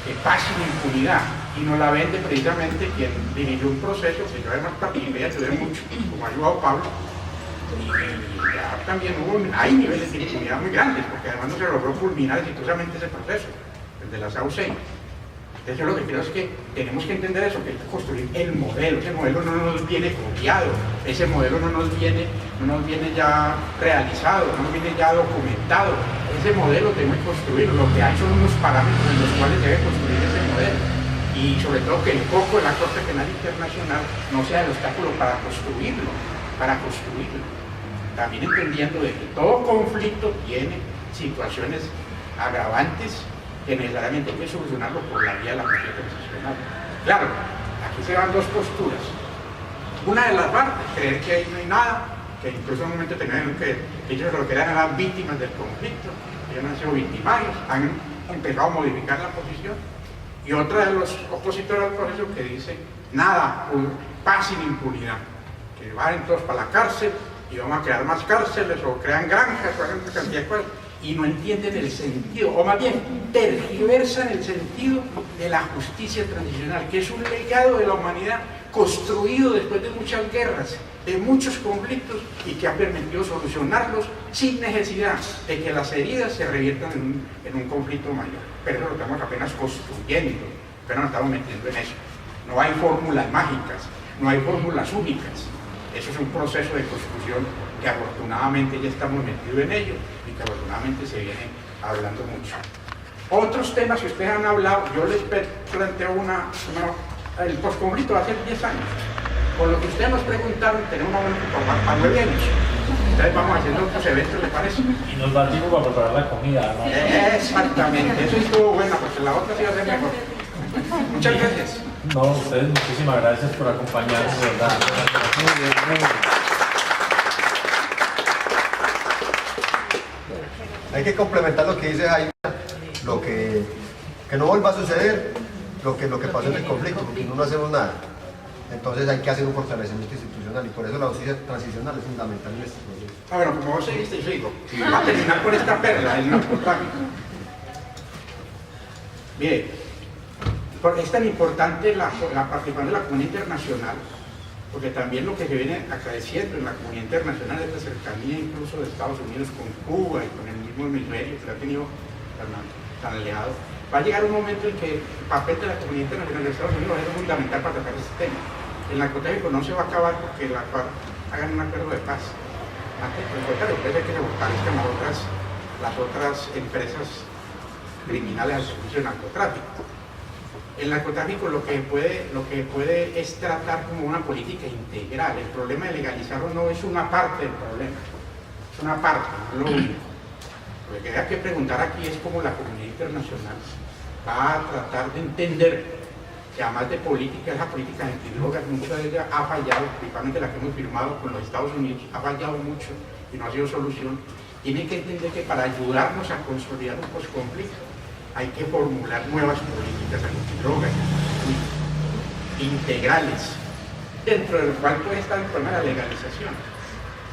que paz sin impunidad. Y nos la vende precisamente quien dirigió un proceso que yo además participé, ayudé mucho, como ha ayudado Pablo. Y ya también hay niveles de impunidad muy grandes, porque además no se logró culminar exitosamente ese proceso, el de la SAUCEI. Entonces yo lo que creo es que tenemos que entender eso, que hay que construir el modelo. Ese modelo no nos viene copiado, ese modelo no nos viene ya realizado, no nos viene ya documentado. Ese modelo tenemos que construirlo. Lo que hay son unos parámetros en los cuales debe construir ese modelo. Y sobre todo que el foco de la Corte Penal Internacional no sea el obstáculo para construirlo, También entendiendo de que todo conflicto tiene situaciones agravantes que necesariamente hay que solucionarlo por la vía de la justicia transicional. Claro, aquí se van dos posturas. Una de las partes, creer que ahí no hay nada, que incluso en un momento tenían que ellos lo que eran víctimas del conflicto, ellos han sido victimarios, han empezado a modificar la posición. Y otra de los opositores al proceso que dice, nada, paz sin impunidad, que van todos para la cárcel y vamos a crear más cárceles o crean granjas o hagan una cantidad de cosas. Y no entienden el sentido, o más bien tergiversan el sentido de la justicia transicional, que es un legado de la humanidad construido después de muchas guerras, de muchos conflictos y que ha permitido solucionarlos sin necesidad de que las heridas se reviertan en un conflicto mayor. Pero eso lo estamos apenas construyendo, pero nos estamos metiendo en eso. No hay fórmulas mágicas, no hay fórmulas únicas. Eso es un proceso de construcción que afortunadamente ya estamos metidos en ello y que afortunadamente se viene hablando mucho. Otros temas que ustedes han hablado, yo les planteo el posconflicto va a ser 10 años. Con lo que ustedes nos preguntaron, tenemos una buena información para 9 años. Entonces vamos haciendo otros eventos, ¿les parece? Y nos da tiempo para preparar la comida, ¿no? Exactamente, eso estuvo bueno, porque la otra sí va a ser mejor. Muchas gracias. No, ustedes muchísimas gracias por acompañarnos, de verdad. Muy bien. Hay que complementar lo que dice Jaime, lo que no vuelva a suceder, lo que pasó en el conflicto, porque no hacemos nada. Entonces hay que hacer un fortalecimiento institucional y por eso la justicia transicional es fundamental en este proceso. Bueno, como vos seguiste, yo digo, va a terminar con esta perla, el narcotráfico. Bien, es tan importante la participación de la comunidad internacional, porque también lo que se viene acariciendo en la comunidad internacional es la cercanía incluso de Estados Unidos con Cuba y con el mismo hemisferio que lo ha tenido tan aliado. Va a llegar un momento en que el papel de la comunidad internacional de Estados Unidos es fundamental para tratar este tema. El narcotráfico no se va a acabar porque la FARC hagan un acuerdo de paz. Antes, por el contrario, puede ser que se fortalezcan las otras empresas criminales al servicio del narcotráfico. El narcotráfico lo que puede es tratar como una política integral. El problema de legalizarlo no es una parte del problema, es una parte, no es lo único. Lo que hay que preguntar aquí es cómo la comunidad internacional va a tratar de entender que además de política, esa política antidrogas, mucha de ella ha fallado, principalmente la que hemos firmado con los Estados Unidos, ha fallado mucho y no ha sido solución. Tiene que entender que para ayudarnos a consolidar un posconflicto hay que formular nuevas políticas antidrogas integrales, dentro del cual puede estar el problema de la legalización.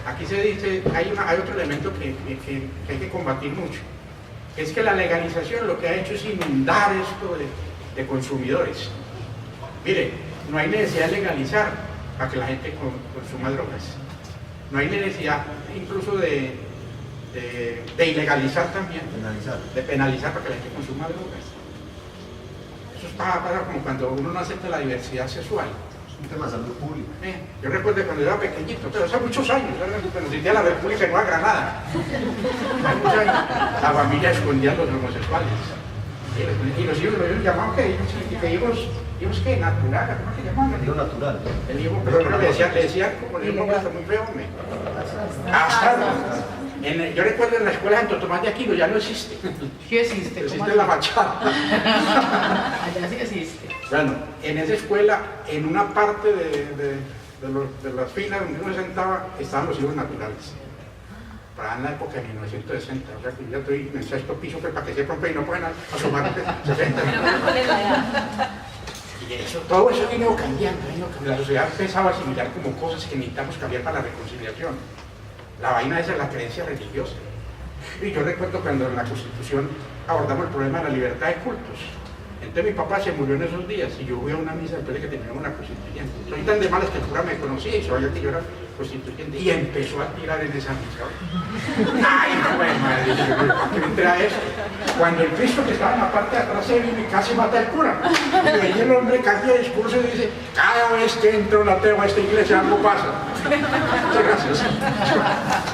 Aquí se dice, hay otro elemento que hay que combatir mucho, es que la legalización lo que ha hecho es inundar esto de consumidores. Mire, no hay necesidad de legalizar para que la gente consuma drogas. No hay necesidad incluso de ilegalizar también, de penalizar para que la gente consuma drogas. Eso pasa como cuando uno no acepta la diversidad sexual. Un tema de salud pública. Yo recuerdo cuando yo era pequeñito, pero hace muchos años, cuando existía la República de Nueva Granada. Hace muchos años, la familia escondía a los homosexuales. Y los hijos llamaban que hijos que natural, ¿cómo se llamaban? El hijo natural. El hijo, pero le decían como el hijo está muy feo, hombre. Yo recuerdo en la escuela de Santo Tomás de Aquino, ya no existe. Sí existe. Existe la fachada. Allá sí existe. Bueno, en esa escuela, en una parte de las filas donde uno se sentaba, estaban los hijos naturales. Para en la época de 1960, o sea que yo estoy en el sexto piso, pues, para que se rompa y no pueden asomar 60. Y eso, todo eso ha ido cambiando. La sociedad empezaba a asimilar como cosas que necesitamos cambiar para la reconciliación. La vaina esa es la creencia religiosa. Y yo recuerdo cuando en la Constitución abordamos el problema de la libertad de cultos. Entonces mi papá se murió en esos días y yo fui a una misa después de que terminamos la constituyente. Soy tan de malas que el cura me conocía y sabía que yo era constituyente y empezó a tirar en esa misa. ¡Ay, joder, madre! ¿Para qué entré a eso? Cuando el Cristo que estaba en la parte de atrás se vino y casi mata al cura. Y ahí el hombre cambia de discurso y dice, cada vez que entra un ateo a esta iglesia algo pasa. Muchas gracias.